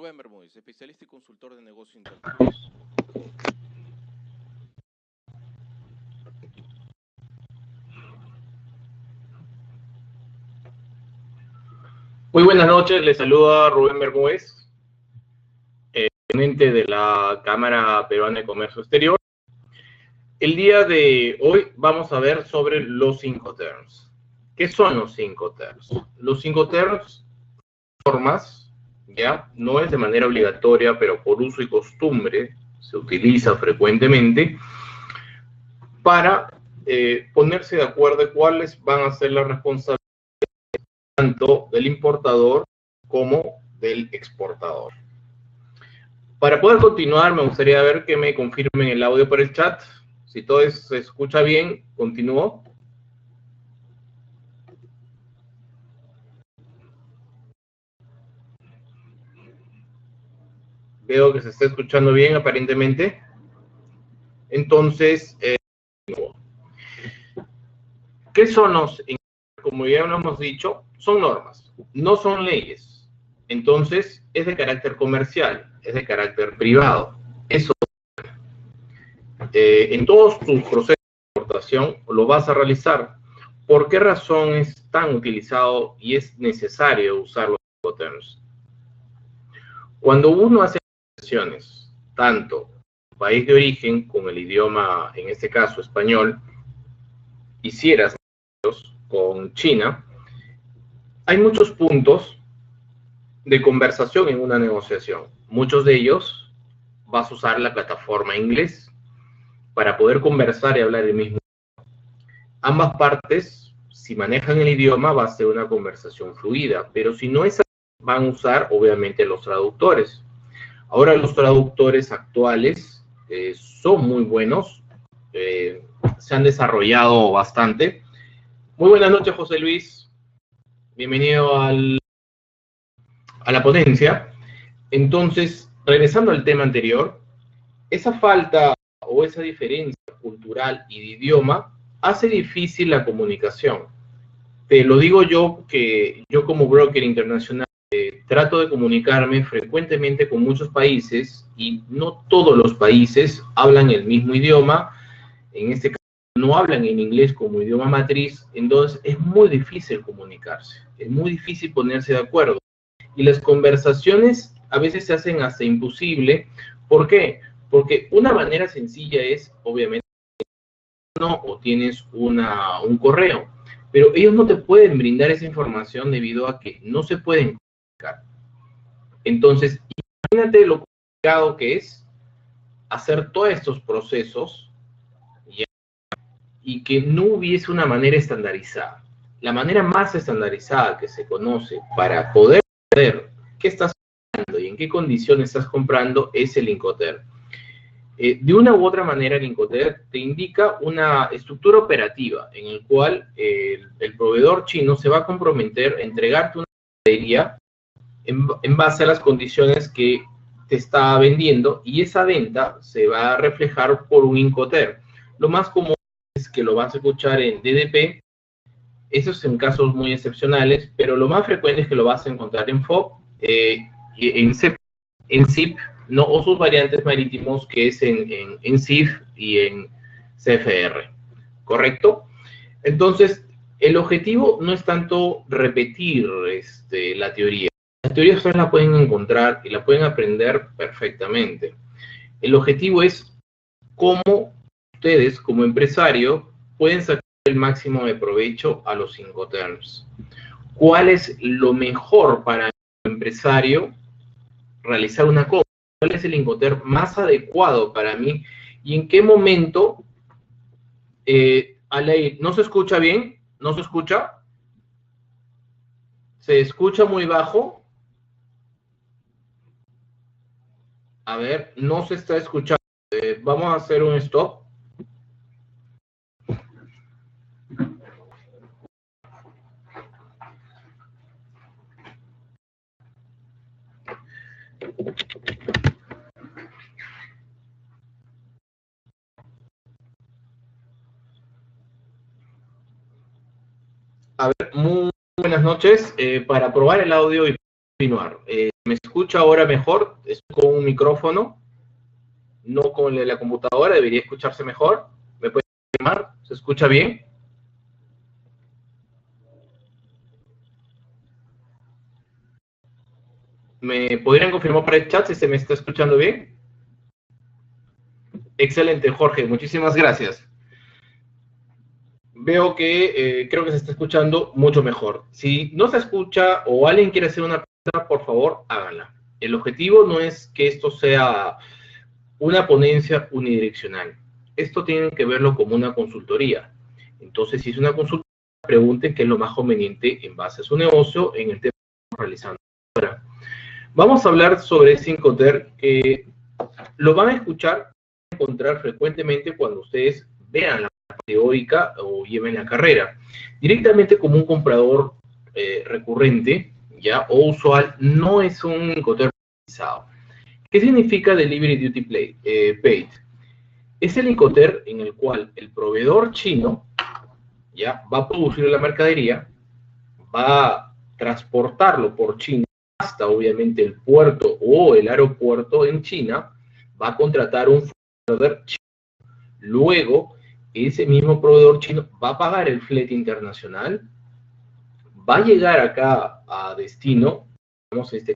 Rubén Bermúdez, especialista y consultor de negocios internacionales. Muy buenas noches, les saluda Rubén Bermúdez, gerente de la Cámara Peruana de Comercio Exterior. El día de hoy vamos a ver sobre los Incoterms. ¿Qué son los Incoterms? Los Incoterms, formas, ya, no es de manera obligatoria, pero por uso y costumbre se utiliza frecuentemente para ponerse de acuerdo de cuáles van a ser las responsabilidades tanto del importador como del exportador. Para poder continuar, me gustaría ver que me confirmen el audio por el chat. Si todo se escucha bien, continúo. Veo que se está escuchando bien, aparentemente. Entonces, ¿qué son los? Como ya lo hemos dicho, son normas, no son leyes. Entonces, es de carácter comercial, es de carácter privado. Eso, en todos tus procesos de exportación lo vas a realizar. ¿Por qué razón es tan utilizado y es necesario usar los Incoterms? Cuando uno hace negociaciones, tanto en país de origen con el idioma, en este caso español, hicieras negocios con China, hay muchos puntos de conversación en una negociación. Muchos de ellos vas a usar la plataforma inglés para poder conversar y hablar el mismo idioma. Ambas partes, si manejan el idioma, va a ser una conversación fluida, pero si no es así, van a usar obviamente los traductores. Ahora los traductores actuales son muy buenos, se han desarrollado bastante. Muy buenas noches, José Luis. Bienvenido a la ponencia. Entonces, regresando al tema anterior, esa falta o esa diferencia cultural y de idioma hace difícil la comunicación. Te lo digo yo, que yo como broker internacional trato de comunicarme frecuentemente con muchos países y no todos los países hablan el mismo idioma. En este caso no hablan en inglés como idioma matriz, entonces es muy difícil comunicarse, es muy difícil ponerse de acuerdo. Y las conversaciones a veces se hacen hasta imposible. ¿Por qué? Porque una manera sencilla es, obviamente, o tienes un correo, pero ellos no te pueden brindar esa información debido a que no se pueden comunicar. Entonces, imagínate lo complicado que es hacer todos estos procesos y que no hubiese una manera estandarizada. La manera más estandarizada que se conoce para poder saber qué estás comprando y en qué condiciones estás comprando es el Incoterm. De una u otra manera, el Incoterm te indica una estructura operativa en el cual el proveedor chino se va a comprometer a entregarte una mercadería en base a las condiciones que te está vendiendo, y esa venta se va a reflejar por un Incoterm. Lo más común es que lo vas a escuchar en DDP, eso es en casos muy excepcionales, pero lo más frecuente es que lo vas a encontrar en FOB, en CIF, ¿no? O sus variantes marítimos, que es en CIF y en CFR, ¿correcto? Entonces, el objetivo no es tanto repetir la teoría. La teoría ustedes la pueden encontrar y la pueden aprender perfectamente. El objetivo es cómo ustedes, como empresario, pueden sacar el máximo de provecho a los Incoterms. ¿Cuál es lo mejor para el empresario realizar una compra? ¿Cuál es el Incoterm más adecuado para mí? ¿Y en qué momento, Alain, ¿no se escucha bien? ¿No se escucha? ¿Se escucha muy bajo? A ver, no se está escuchando. Vamos a hacer un stop. A ver, muy buenas noches. Para probar el audio y continuar. ¿Me escucha ahora mejor? Estoy con un micrófono, no con el de la computadora, debería escucharse mejor. ¿Me puede confirmar? ¿Se escucha bien? ¿Me podrían confirmar por el chat si se me está escuchando bien? Excelente, Jorge, muchísimas gracias. Veo que creo que se está escuchando mucho mejor. Si no se escucha o alguien quiere hacer una pregunta, por favor, háganla. El objetivo no es que esto sea una ponencia unidireccional. Esto tienen que verlo como una consultoría. Entonces, si es una consultoría, pregunten qué es lo más conveniente en base a su negocio en el tema que estamos realizando ahora. Vamos a hablar sobre Cincoter, que lo van a escuchar, encontrar frecuentemente cuando ustedes vean la teórica o lleven la carrera. Directamente como un comprador recurrente, ya, o usual, no es un Incoterm personalizado. ¿Qué significa Delivery Duty Paid? Es el Incoterm en el cual el proveedor chino ya va a producir la mercadería, va a transportarlo por China hasta obviamente el puerto o el aeropuerto en China, va a contratar un proveedor chino. Luego, ese mismo proveedor chino va a pagar el flete internacional, va a llegar acá a destino, vamos a este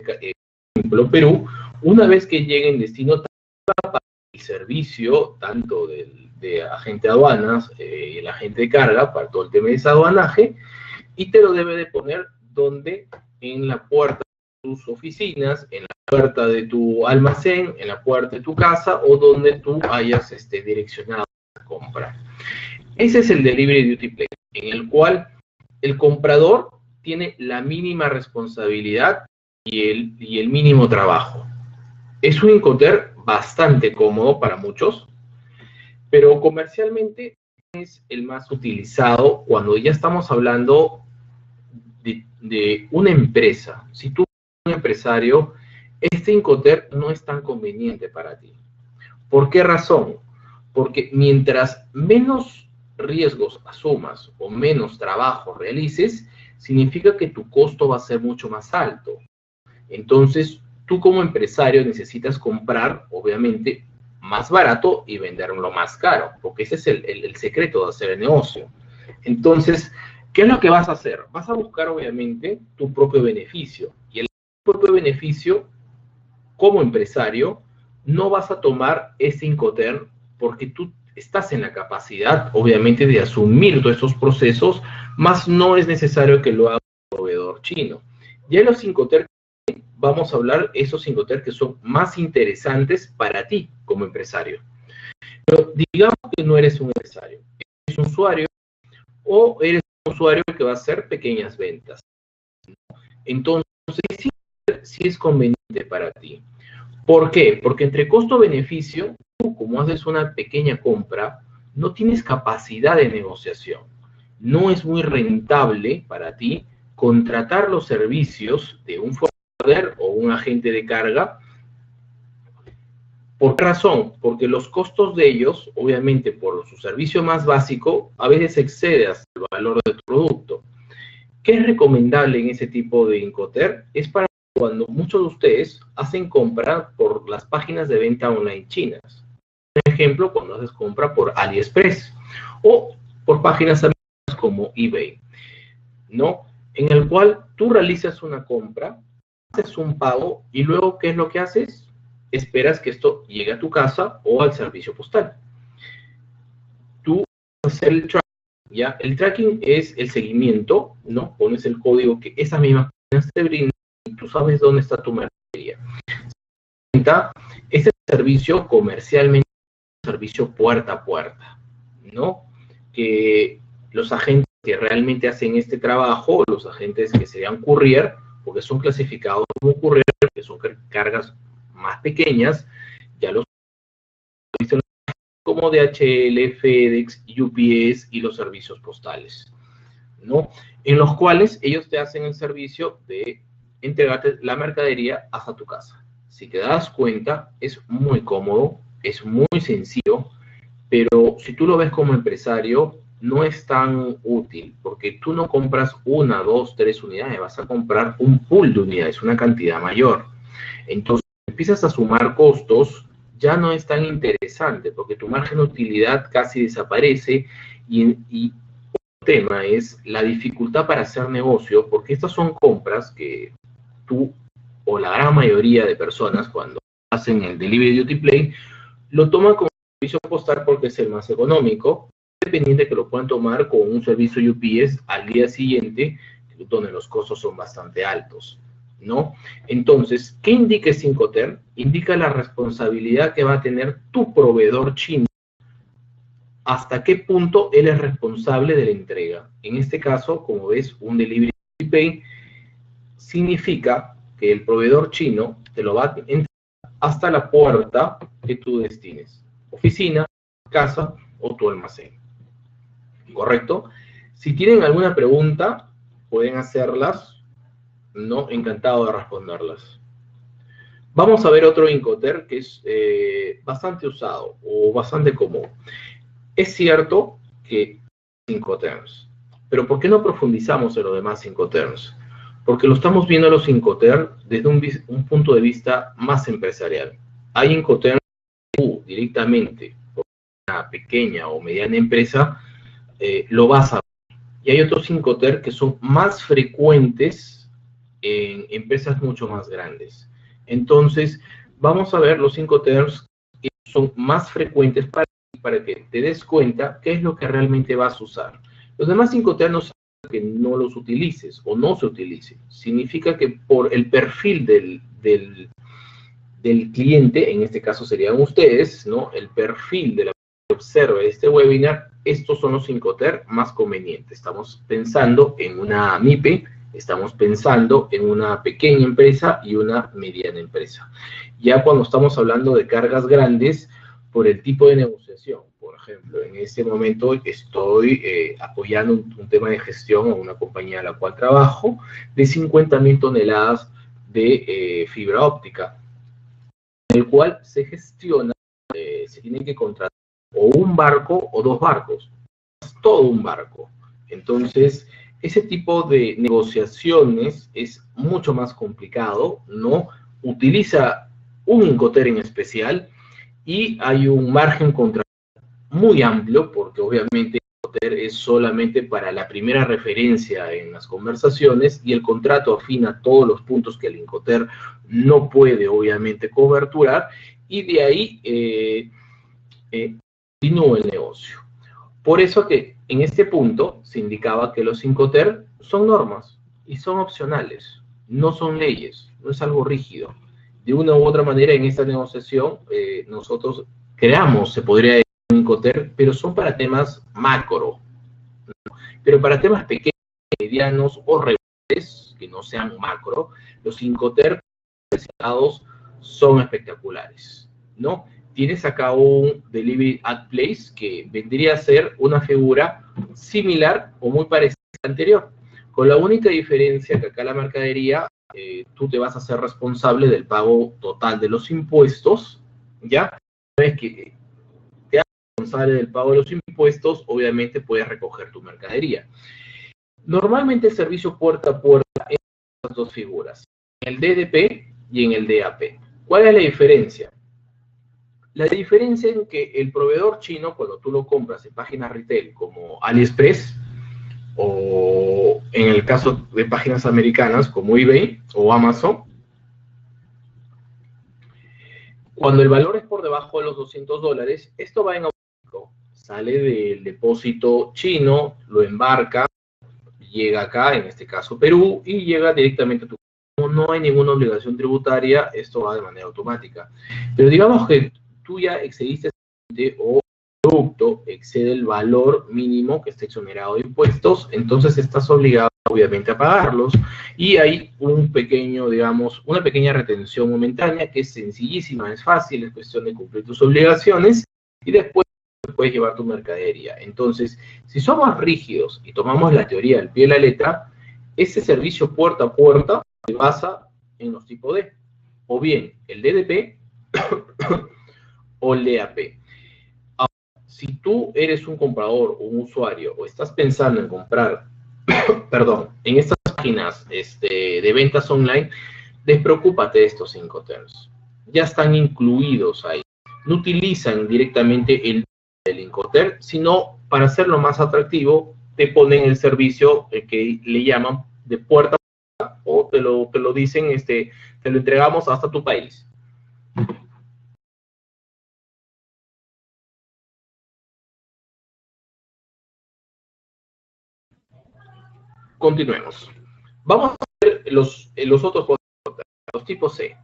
ejemplo, Perú. Una vez que llegue en destino, va a pagar el servicio tanto de agente de aduanas y el agente de carga para todo el tema de desaduanaje, y te lo debe de poner donde, en la puerta de tus oficinas, en la puerta de tu almacén, en la puerta de tu casa o donde tú hayas direccionado la compra. Ese es el Delivery Duty Paid, en el cual el comprador tiene la mínima responsabilidad y el mínimo trabajo. Es un Incoterm bastante cómodo para muchos, pero comercialmente es el más utilizado cuando ya estamos hablando de una empresa. Si tú eres un empresario, este Incoterm no es tan conveniente para ti. ¿Por qué razón? Porque mientras menos riesgos asumas o menos trabajo realices, significa que tu costo va a ser mucho más alto. Entonces, tú como empresario necesitas comprar, obviamente, más barato y venderlo más caro, porque ese es el secreto de hacer el negocio. Entonces, ¿qué es lo que vas a hacer? Vas a buscar, obviamente, tu propio beneficio. Y el propio beneficio, como empresario, no vas a tomar ese Incoterm porque tú estás en la capacidad, obviamente, de asumir todos esos procesos, más no es necesario que lo haga un proveedor chino. Ya en los Incoterm vamos a hablar esos Incoterm que son más interesantes para ti como empresario. Pero digamos que no eres un empresario, eres un usuario o eres un usuario que va a hacer pequeñas ventas. Entonces, sí es conveniente para ti. ¿Por qué? Porque entre costo-beneficio, tú como haces una pequeña compra, no tienes capacidad de negociación. No es muy rentable para ti contratar los servicios de un forwarder o un agente de carga. ¿Por qué razón? Porque los costos de ellos, obviamente por su servicio más básico, a veces excede hasta el valor de tu producto. ¿Qué es recomendable en ese tipo de Incoterm? Es para cuando muchos de ustedes hacen compra por las páginas de venta online chinas. Por ejemplo, cuando haces compra por AliExpress o por páginas como eBay, ¿no? En el cual tú realizas una compra, haces un pago y luego, ¿qué es lo que haces? Esperas que esto llegue a tu casa o al servicio postal. Tú haces el tracking, ¿ya? El tracking es el seguimiento, ¿no? Pones el código que esas mismas páginas te brindan y tú sabes dónde está tu mercadería. Este servicio comercialmente es un servicio puerta a puerta, ¿no? Que los agentes que realmente hacen este trabajo, los agentes que serían courier, porque son clasificados como courier, que son cargas más pequeñas, ya los como DHL, FedEx, UPS y los servicios postales, ¿no? En los cuales ellos te hacen el servicio de entregarte la mercadería hasta tu casa. Si te das cuenta, es muy cómodo, es muy sencillo, pero si tú lo ves como empresario, no es tan útil, porque tú no compras 1, 2, 3 unidades, vas a comprar un pool de unidades, una cantidad mayor. Entonces, empiezas a sumar costos, ya no es tan interesante, porque tu margen de utilidad casi desaparece, y el tema es la dificultad para hacer negocio, porque estas son compras que tú, o la gran mayoría de personas, cuando hacen el Delivery Duty Play, lo toman como servicio postal porque es el más económico, dependiente que lo puedan tomar con un servicio UPS al día siguiente, donde los costos son bastante altos, ¿no? Entonces, ¿qué indica Incoterm? Indica la responsabilidad que va a tener tu proveedor chino, hasta qué punto él es responsable de la entrega. En este caso, como ves, un Delivery Pay significa que el proveedor chino te lo va a entregar hasta la puerta que tú destines, oficina, casa o tu almacén. ¿Correcto? Si tienen alguna pregunta, pueden hacerlas, ¿no? Encantado de responderlas. Vamos a ver otro Incoterm que es bastante usado o bastante común. Es cierto que Incoterms, pero ¿por qué no profundizamos en los demás Incoterms? Porque lo estamos viendo los Incoterm desde un punto de vista más empresarial. Hay Incoterms que tú directamente, por una pequeña o mediana empresa, lo vas a ver. Y hay otros Incoterm que son más frecuentes en empresas mucho más grandes. Entonces, vamos a ver los Incoterms que son más frecuentes para que te des cuenta qué es lo que realmente vas a usar. Los demás Incoterms no significa que no los utilices o no se utilicen. Significa que por el perfil del cliente, en este caso serían ustedes, ¿no? El perfil de la que observa este webinar, estos son los Incoterm más convenientes. Estamos pensando en una MIPE, estamos pensando en una pequeña empresa y una mediana empresa. Ya cuando estamos hablando de cargas grandes, por el tipo de negociación, por ejemplo, en este momento estoy apoyando un tema de gestión a una compañía a la cual trabajo, de 50.000 toneladas de fibra óptica, en el cual se gestiona, se tiene que contratar o un barco o 2 barcos, todo un barco. Entonces, ese tipo de negociaciones es mucho más complicado, ¿no? Utiliza un Incoterm en especial y hay un margen contra muy amplio, porque obviamente Incoterm es solamente para la primera referencia en las conversaciones y el contrato afina todos los puntos que el Incoterm no puede obviamente coberturar, y de ahí continúa el negocio. Por eso que en este punto se indicaba que los Incoterm son normas y son opcionales, no son leyes, no es algo rígido. De una u otra manera, en esta negociación, nosotros creamos, se podría decir, un Incoterm, pero son para temas macro, ¿no? Pero para temas pequeños, medianos o regulares, que no sean macro, los Incoterm presentados son espectaculares, ¿no? Tienes acá un Delivery at Place que vendría a ser una figura similar o muy parecida a la anterior, con la única diferencia que acá la mercadería, tú te vas a hacer responsable del pago total de los impuestos, ¿ya? Una vez que te hagas responsable del pago de los impuestos, obviamente puedes recoger tu mercadería. Normalmente el servicio puerta a puerta es estas dos figuras, en el DDP y en el DAP. ¿Cuál es la diferencia? La diferencia en que el proveedor chino, cuando tú lo compras en páginas retail como AliExpress, o en el caso de páginas americanas como eBay o Amazon, cuando el valor es por debajo de los $200, esto va en automático. Sale del depósito chino, lo embarca, llega acá, en este caso Perú, y llega directamente a tu casa. No hay ninguna obligación tributaria, esto va de manera automática. Pero digamos que tú ya excediste o el producto excede el valor mínimo que está exonerado de impuestos, entonces estás obligado obviamente a pagarlos, y hay un pequeño, digamos, una pequeña retención momentánea que es sencillísima, es fácil, es cuestión de cumplir tus obligaciones y después puedes llevar tu mercadería. Entonces, si somos rígidos y tomamos la teoría al pie de la letra, ese servicio puerta a puerta se basa en los tipos D, o bien el DDP o el DAP. Ahora, si tú eres un comprador o un usuario o estás pensando en comprar, perdón, en estas páginas de ventas online, despreocúpate de estos Incoterms. Ya están incluidos ahí. No utilizan directamente el Incoterm, sino para hacerlo más atractivo, te ponen el servicio que le llaman de puerta a puerta, o te lo dicen, te lo entregamos hasta tu país. Continuemos. Vamos a ver los otros conceptos, los tipos C.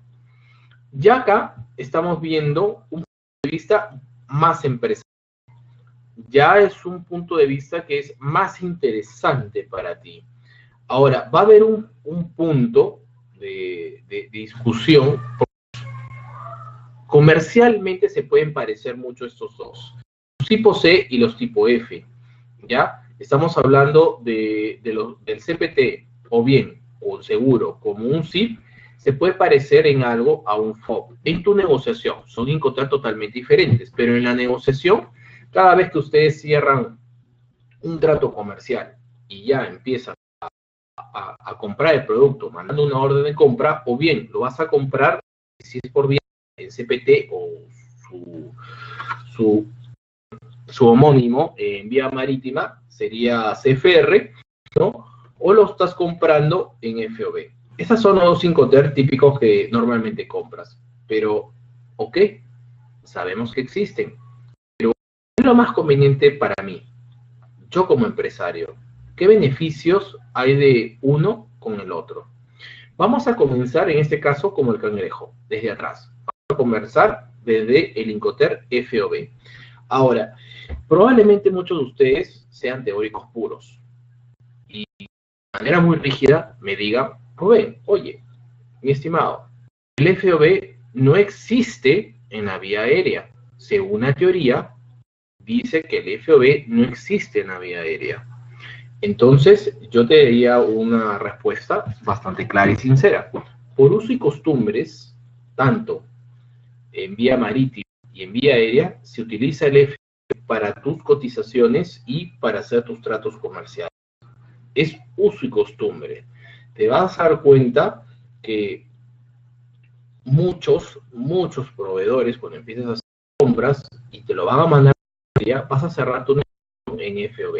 Ya acá estamos viendo un punto de vista más empresarial. Ya es un punto de vista que es más interesante para ti. Ahora, va a haber un punto de discusión. Comercialmente se pueden parecer mucho estos dos. Los tipo C y los tipo F. ¿Ya? Estamos hablando del CPT, o bien, o seguro, como un SIP, se puede parecer en algo a un FOB. En tu negociación, son Incoterms totalmente diferentes, pero en la negociación, cada vez que ustedes cierran un trato comercial y ya empiezan a comprar el producto, mandando una orden de compra, o bien lo vas a comprar, si es por vía en CPT o su homónimo en vía marítima, sería CFR, ¿no? O lo estás comprando en FOB. Esas son los Incoterms típicos que normalmente compras. Pero, ok, sabemos que existen. Pero, ¿qué es lo más conveniente para mí? Yo como empresario, ¿qué beneficios hay de uno con el otro? Vamos a comenzar en este caso como el cangrejo, desde atrás. Vamos a conversar desde el Incoterm FOB. Ahora, probablemente muchos de ustedes sean teóricos puros y de manera muy rígida me digan, Rubén, oye, mi estimado, el FOB no existe en la vía aérea. Según la teoría, dice que el FOB no existe en la vía aérea. Entonces, yo te daría una respuesta bastante clara y sincera. Por uso y costumbres, tanto en vía marítima y en vía aérea, se utiliza el FOB para tus cotizaciones y para hacer tus tratos comerciales. Es uso y costumbre. Te vas a dar cuenta que muchos proveedores, cuando empiezas a hacer compras y te lo van a mandar, vas a cerrar tu negocio en FOB,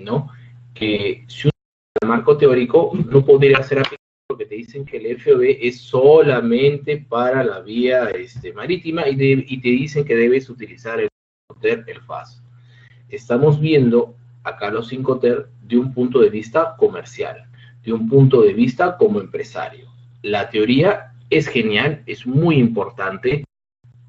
¿no? Que si un marco teórico no podría ser aplicado porque te dicen que el FOB es solamente para la vía marítima y te dicen que debes utilizar el FAS. Estamos viendo acá los Incoterms de un punto de vista comercial, de un punto de vista como empresario. La teoría es genial, es muy importante,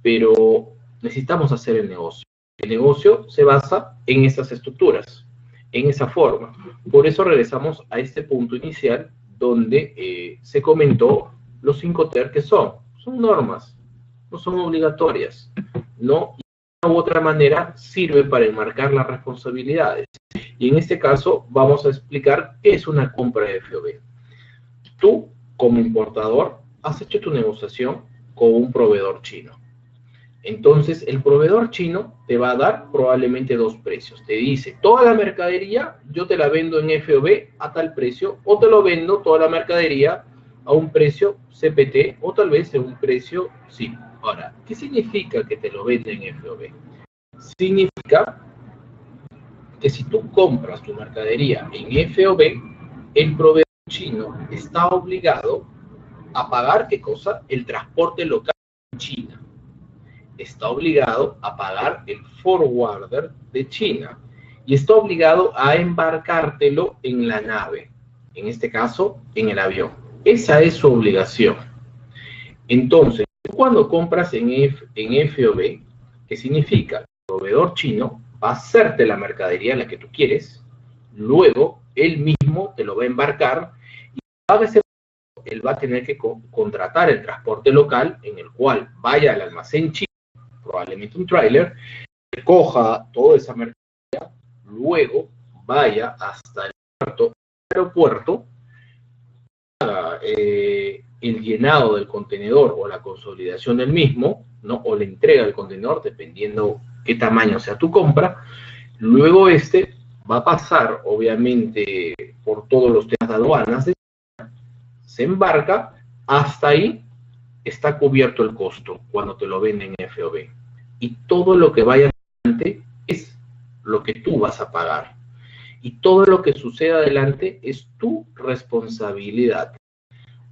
pero necesitamos hacer el negocio. El negocio se basa en estas estructuras, en esa forma. Por eso regresamos a este punto inicial donde se comentó los Incoterms que son normas, no son obligatorias, ¿no? De una u otra manera sirve para enmarcar las responsabilidades. Y en este caso vamos a explicar qué es una compra de FOB. Tú, como importador, has hecho tu negociación con un proveedor chino. Entonces, el proveedor chino te va a dar probablemente dos precios. Te dice, toda la mercadería yo te la vendo en FOB a tal precio, o te lo vendo toda la mercadería a un precio CPT, o tal vez a un precio SIP. Ahora, ¿qué significa que te lo venden en FOB? Significa que si tú compras tu mercadería en FOB, el proveedor chino está obligado a pagar, ¿qué cosa? El transporte local en China. Está obligado a pagar el forwarder de China y está obligado a embarcártelo en la nave, en este caso, en el avión. Esa es su obligación. Entonces, cuando compras en FOB, ¿qué significa? El proveedor chino va a hacerte la mercadería, la que tú quieres, luego él mismo te lo va a embarcar y a veces él va a tener que contratar el transporte local en el cual vaya al almacén chino, probablemente un tráiler, recoja toda esa mercadería, luego vaya hasta el aeropuerto, haga el llenado del contenedor o la consolidación del mismo, ¿no? O la entrega del contenedor, dependiendo qué tamaño sea tu compra. Luego va a pasar, obviamente, por todos los temas de aduanas, se embarca, hasta ahí está cubierto el costo cuando te lo venden en FOB. Y todo lo que vaya adelante es lo que tú vas a pagar. Y todo lo que suceda adelante es tu responsabilidad.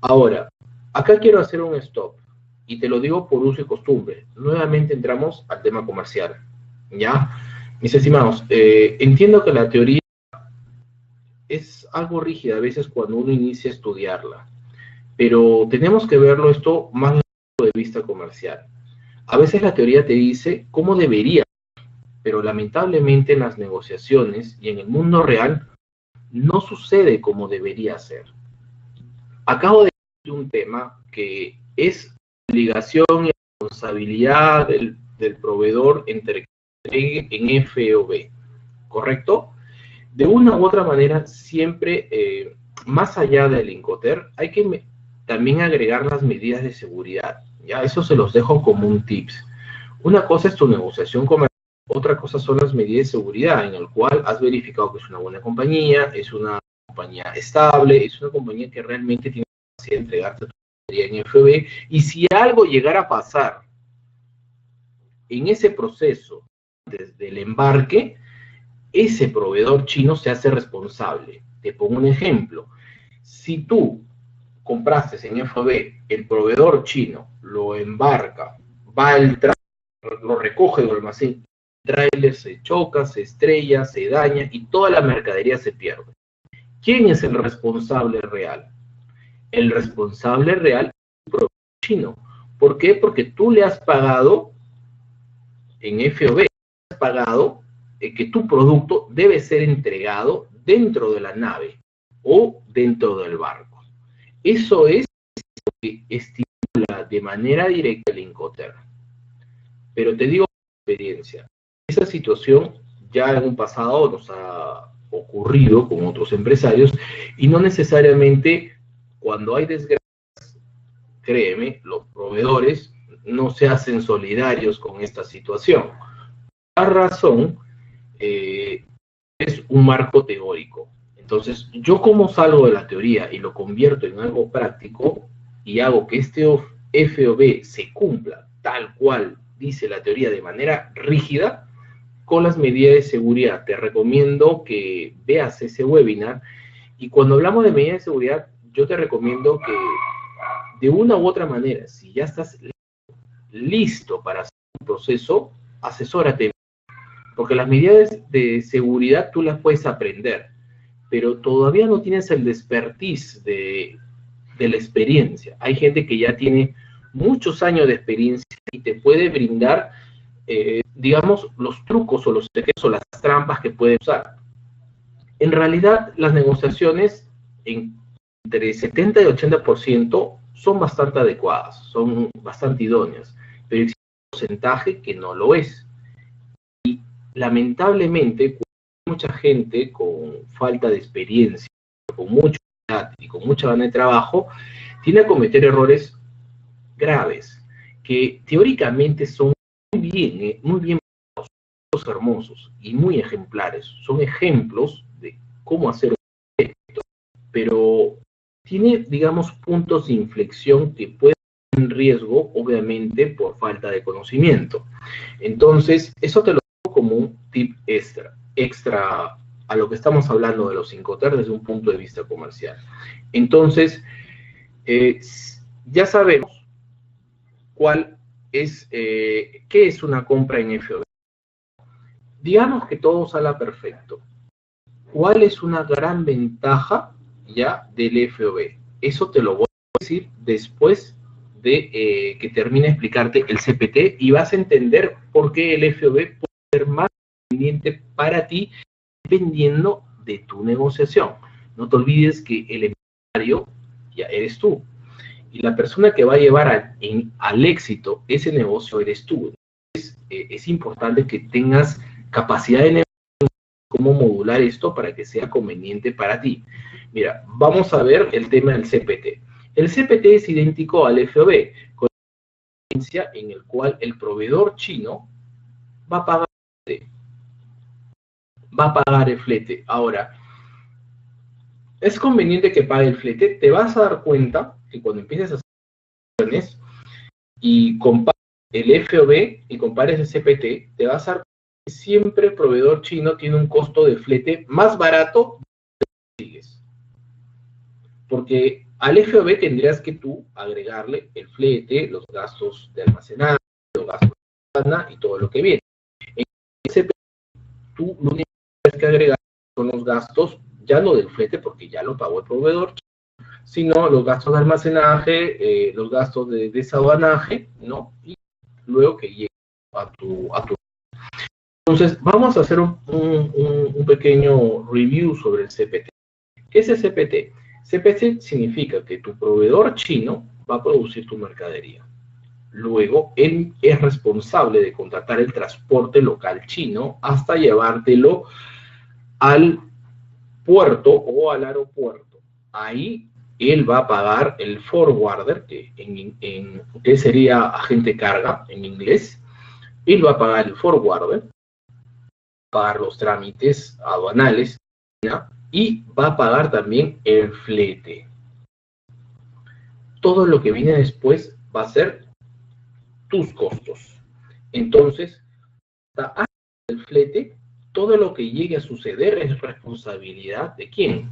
Ahora, acá quiero hacer un stop, y te lo digo por uso y costumbre. Nuevamente entramos al tema comercial, ¿ya? Mis estimados, entiendo que la teoría es algo rígida a veces cuando uno inicia a estudiarla, pero tenemos que verlo esto más desde el punto de vista comercial. A veces la teoría te dice cómo debería, pero lamentablemente en las negociaciones y en el mundo real no sucede como debería ser. Acabo de decir un tema que es obligación y responsabilidad del proveedor entre en FOB, ¿correcto? De una u otra manera, siempre, más allá del Incoterm, hay que también agregar las medidas de seguridad, ¿ya? Eso se los dejo como un tips. Una cosa es tu negociación comercial, otra cosa son las medidas de seguridad, en el cual has verificado que es una buena compañía, es una compañía estable, es una compañía que realmente tiene la capacidad de entregarte tu materia en FOB, y si algo llegara a pasar en ese proceso desde el embarque, ese proveedor chino se hace responsable. Te pongo un ejemplo. Si tú compraste en FOB, el proveedor chino lo embarca, va al tráiler, lo recoge del almacén, el tráiler se choca, se estrella, se daña y toda la mercadería se pierde. ¿Quién es el responsable real? El responsable real es el proveedor chino. ¿Por qué? Porque tú le has pagado en FOB, has pagado que tu producto debe ser entregado dentro de la nave o dentro del barco. Eso es lo que estimula de manera directa el Incoterm. Pero te digo por experiencia, esa situación ya en un pasado nos ha ocurrido con otros empresarios y no necesariamente cuando hay desgracias, créeme, los proveedores no se hacen solidarios con esta situación. La razón es un marco teórico. Entonces, yo como salgo de la teoría y lo convierto en algo práctico y hago que este FOB se cumpla tal cual dice la teoría de manera rígida, con las medidas de seguridad. Te recomiendo que veas ese webinar y cuando hablamos de medidas de seguridad, yo te recomiendo que de una u otra manera, si ya estás listo para hacer un proceso, asesórate. Porque las medidas de seguridad tú las puedes aprender, pero todavía no tienes el expertise de la experiencia. Hay gente que ya tiene muchos años de experiencia y te puede brindar, digamos, los trucos o los secretos o las trampas que puede usar. En realidad, las negociaciones entre 70 y 80% son bastante adecuadas, son bastante idóneas, pero existe un porcentaje que no lo es. Lamentablemente, mucha gente con falta de experiencia, con mucha edad y con mucha gana de trabajo, tiene a cometer errores graves, que teóricamente son muy bien hermosos y muy ejemplares. Son ejemplos de cómo hacer un proyecto, pero tiene, digamos, puntos de inflexión que pueden estar en riesgo, obviamente, por falta de conocimiento. Entonces, eso te lo como un tip extra a lo que estamos hablando de los Incoterm desde un punto de vista comercial. Entonces, ya sabemos cuál es, qué es una compra en FOB. Digamos que todo salga perfecto. ¿Cuál es una gran ventaja ya del FOB? Eso te lo voy a decir después de que termine de explicarte el CPT y vas a entender por qué el FOB puede ser más conveniente para ti dependiendo de tu negociación. No te olvides que el empresario ya eres tú y la persona que va a llevar al éxito ese negocio eres tú. Es importante que tengas capacidad de negociación, cómo modular esto para que sea conveniente para ti. Mira, vamos a ver el tema del CPT. El CPT es idéntico al FOB, con la diferencia en el cual el proveedor chino va a pagar el flete. Ahora, es conveniente que pague el flete. Te vas a dar cuenta que cuando empieces a hacer operaciones y compares el FOB y compares el CPT, te vas a dar cuenta que siempre el proveedor chino tiene un costo de flete más barato que sigues. Porque al FOB tendrías que tú agregarle el flete, los gastos de almacenaje, los gastos de aduana y todo lo que viene. En el CPT, tú lo único que tienes que agregar son los gastos, ya no del flete, porque ya lo pagó el proveedor, sino los gastos de almacenaje, los gastos de desaduanaje, ¿no? Y luego que llegue a tu. Entonces, vamos a hacer un pequeño review sobre el CPT. ¿Qué es el CPT? CPT significa que tu proveedor chino va a producir tu mercadería. Luego, él es responsable de contratar el transporte local chino hasta llevártelo al puerto o al aeropuerto. Ahí él va a pagar el forwarder, que sería agente carga en inglés. Él va a pagar el forwarder, pagar los trámites aduanales, ¿no? Y va a pagar también el flete. Todo lo que viene después va a ser tus costos. Entonces, hasta el flete, todo lo que llegue a suceder es responsabilidad ¿de quién?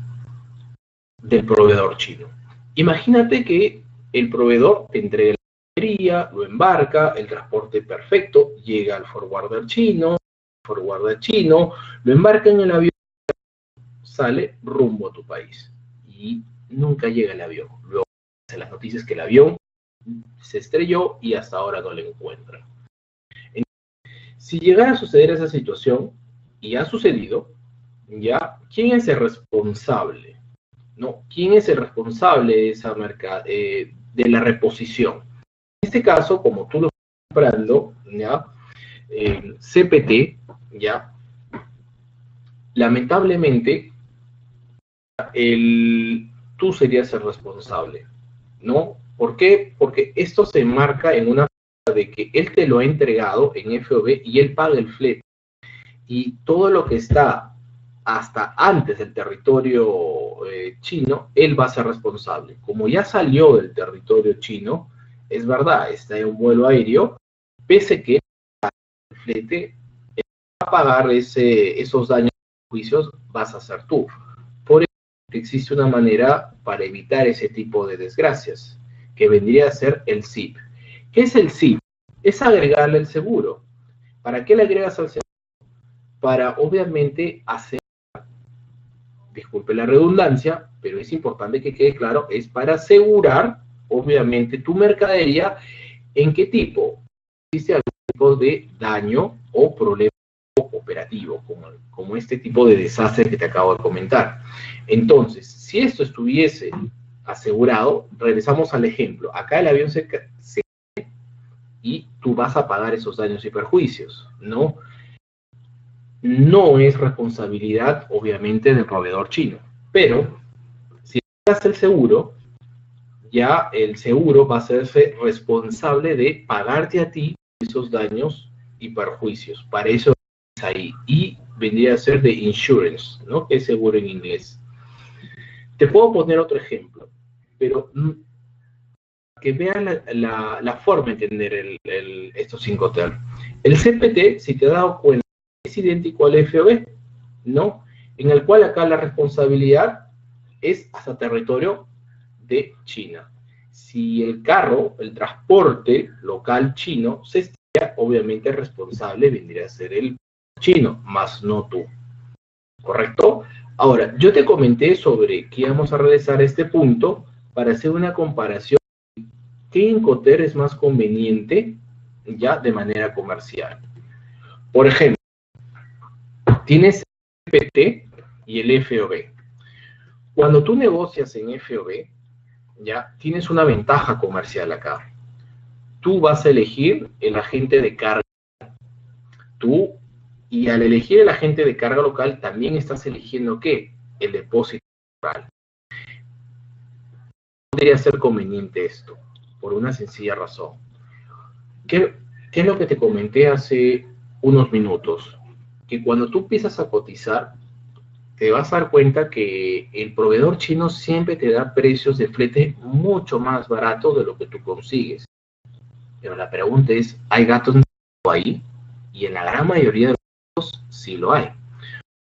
Del proveedor chino. Imagínate que el proveedor te entrega la mercadería, lo embarca, el transporte perfecto, llega al forwarder chino, lo embarca en el avión, sale rumbo a tu país y nunca llega el avión. Luego se las noticias que el avión se estrelló y hasta ahora no lo encuentran. Entonces, si llegara a suceder esa situación, y ha sucedido, ya, ¿quién es el responsable? ¿No? ¿Quién es el responsable de esa de la reposición? En este caso, como tú lo estás comprando, ¿ya? CPT, ¿ya? Lamentablemente, tú serías el responsable, ¿no? ¿Por qué? Porque esto se enmarca en una de que él te lo ha entregado en FOB y él paga el flete. Y todo lo que está hasta antes del territorio chino, él va a ser responsable. Como ya salió del territorio chino, es verdad, está en un vuelo aéreo, pese que el flete va a pagar esos daños y juicios, vas a ser tú. Por eso existe una manera para evitar ese tipo de desgracias, que vendría a ser el SIP. ¿Qué es el SIP? Es agregarle el seguro. ¿Para qué le agregas al seguro? Para obviamente hacer, disculpe la redundancia, pero es importante que quede claro, es para asegurar obviamente tu mercadería en qué tipo, existe algún tipo de daño o problema operativo, como este tipo de desastre que te acabo de comentar. Entonces, si esto estuviese asegurado, regresamos al ejemplo, acá el avión se cae y tú vas a pagar esos daños y perjuicios, ¿no? No es responsabilidad, obviamente, del proveedor chino. Pero, si haces el seguro, ya el seguro va a hacerse responsable de pagarte a ti esos daños y perjuicios. Para eso es ahí. Y vendría a ser de insurance, ¿no? Que es seguro en inglés. Te puedo poner otro ejemplo, pero que vean la forma de entender estos 5 términos. El CPT, si te has dado cuenta, es idéntico al FOB, ¿no? En el cual acá la responsabilidad es hasta territorio de China. Si el carro, el transporte local chino se estrella, obviamente el responsable vendría a ser el chino, más no tú. ¿Correcto? Ahora, yo te comenté sobre que íbamos a regresar a este punto para hacer una comparación. ¿Qué Incoterm es más conveniente ya de manera comercial? Por ejemplo, tienes el CPT y el FOB. Cuando tú negocias en FOB, ya tienes una ventaja comercial acá. Tú vas a elegir el agente de carga. Y al elegir el agente de carga local, también estás eligiendo ¿qué? El depósito local. podría ser conveniente esto? Por una sencilla razón. ¿Qué es lo que te comenté hace unos minutos? Que cuando tú empiezas a cotizar, te vas a dar cuenta que el proveedor chino siempre te da precios de flete mucho más baratos de lo que tú consigues. Pero la pregunta es, ¿hay gatos ahí? Y en la gran mayoría de los casos sí lo hay.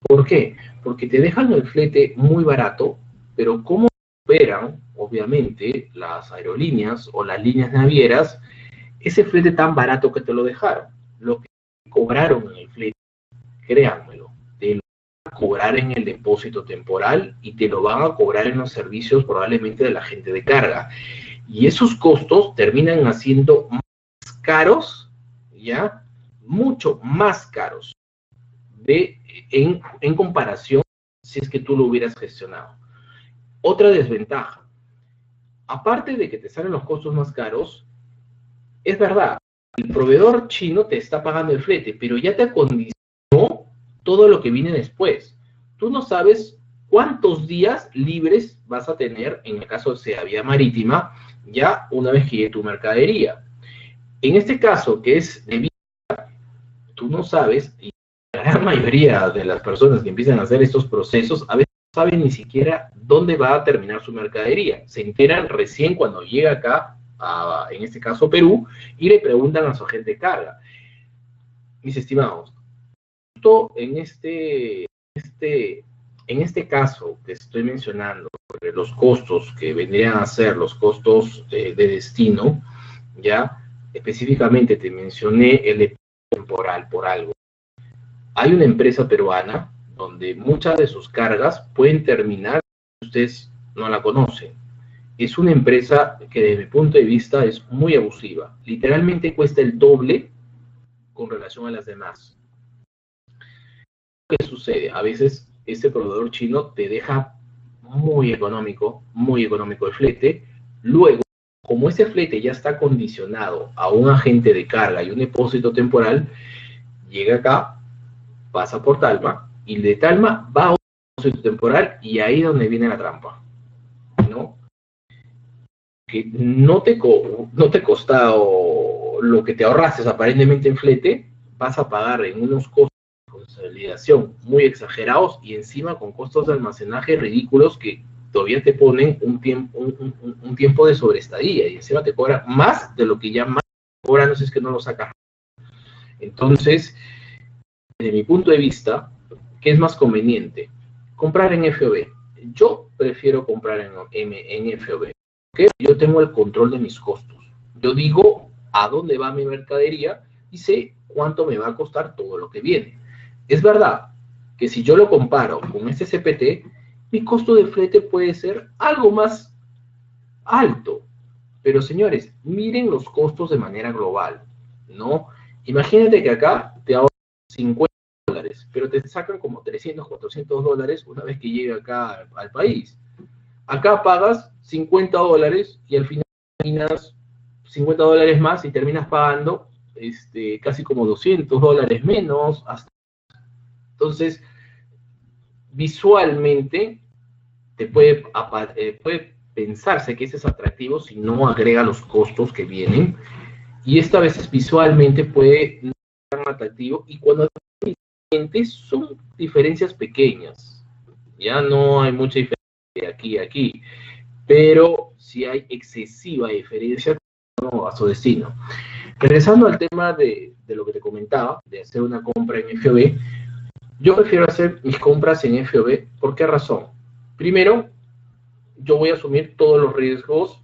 ¿Por qué? Porque te dejan el flete muy barato, pero ¿cómo operan, obviamente, las aerolíneas o las líneas navieras ese flete tan barato que te lo dejaron? Lo que cobraron en el flete, créanmelo, te lo van a cobrar en el depósito temporal y te lo van a cobrar en los servicios probablemente de la gente de carga. Y esos costos terminan haciendo más caros, ¿ya? Mucho más caros en comparación si es que tú lo hubieras gestionado. Otra desventaja, aparte de que te salen los costos más caros, es verdad, el proveedor chino te está pagando el flete, pero ya te acondicionó todo lo que viene después. Tú no sabes cuántos días libres vas a tener, en el caso sea vía marítima, ya una vez que llegue tu mercadería. En este caso, que es de vía, tú no sabes, y la gran mayoría de las personas que empiezan a hacer estos procesos, a veces no saben ni siquiera dónde va a terminar su mercadería. Se enteran recién cuando llega acá, en este caso Perú, y le preguntan a su agente de carga. Mis estimados, justo en este caso que estoy mencionando, sobre los costos que vendrían a ser los costos de destino, ya específicamente te mencioné el temporal por algo. Hay una empresa peruana donde muchas de sus cargas pueden terminar, ustedes no la conocen. Es una empresa que desde mi punto de vista es muy abusiva. Literalmente cuesta el doble con relación a las demás. ¿Qué sucede? A veces este proveedor chino te deja muy económico el flete. Luego, como ese flete ya está condicionado a un agente de carga y un depósito temporal, llega acá, pasa por Talma, y de Talma va a un depósito temporal, y ahí es donde viene la trampa, ¿no? Que no te ha costado lo que te ahorraste aparentemente en flete, vas a pagar en unos costos de consolidación muy exagerados y encima con costos de almacenaje ridículos que todavía te ponen un tiempo de sobreestadía y encima te cobran más de lo que ya más cobran, no sé, es que no lo sacas. Entonces, desde mi punto de vista, ¿qué es más conveniente? Comprar en FOB. Yo prefiero comprar en FOB. Porque yo tengo el control de mis costos. Yo digo a dónde va mi mercadería y sé cuánto me va a costar todo lo que viene. Es verdad que si yo lo comparo con este CPT, mi costo de flete puede ser algo más alto. Pero señores, miren los costos de manera global, ¿no? Imagínate que acá te ahorran 50 dólares, pero te sacan como 300, 400 dólares una vez que llega acá al país. Acá pagas 50 dólares y al final terminas 50 dólares más y terminas pagando casi como 200 dólares menos. Entonces, visualmente te puede pensarse que ese es atractivo si no agrega los costos que vienen. Y esta vez visualmente puede no ser tan atractivo, y cuando son diferencias pequeñas, ya no hay mucha diferencia de aquí a aquí, pero si hay excesiva diferencia no, a su destino. Regresando al tema de lo que te comentaba, de hacer una compra en FOB, yo prefiero hacer mis compras en FOB. ¿Por qué razón? Primero, yo voy a asumir todos los riesgos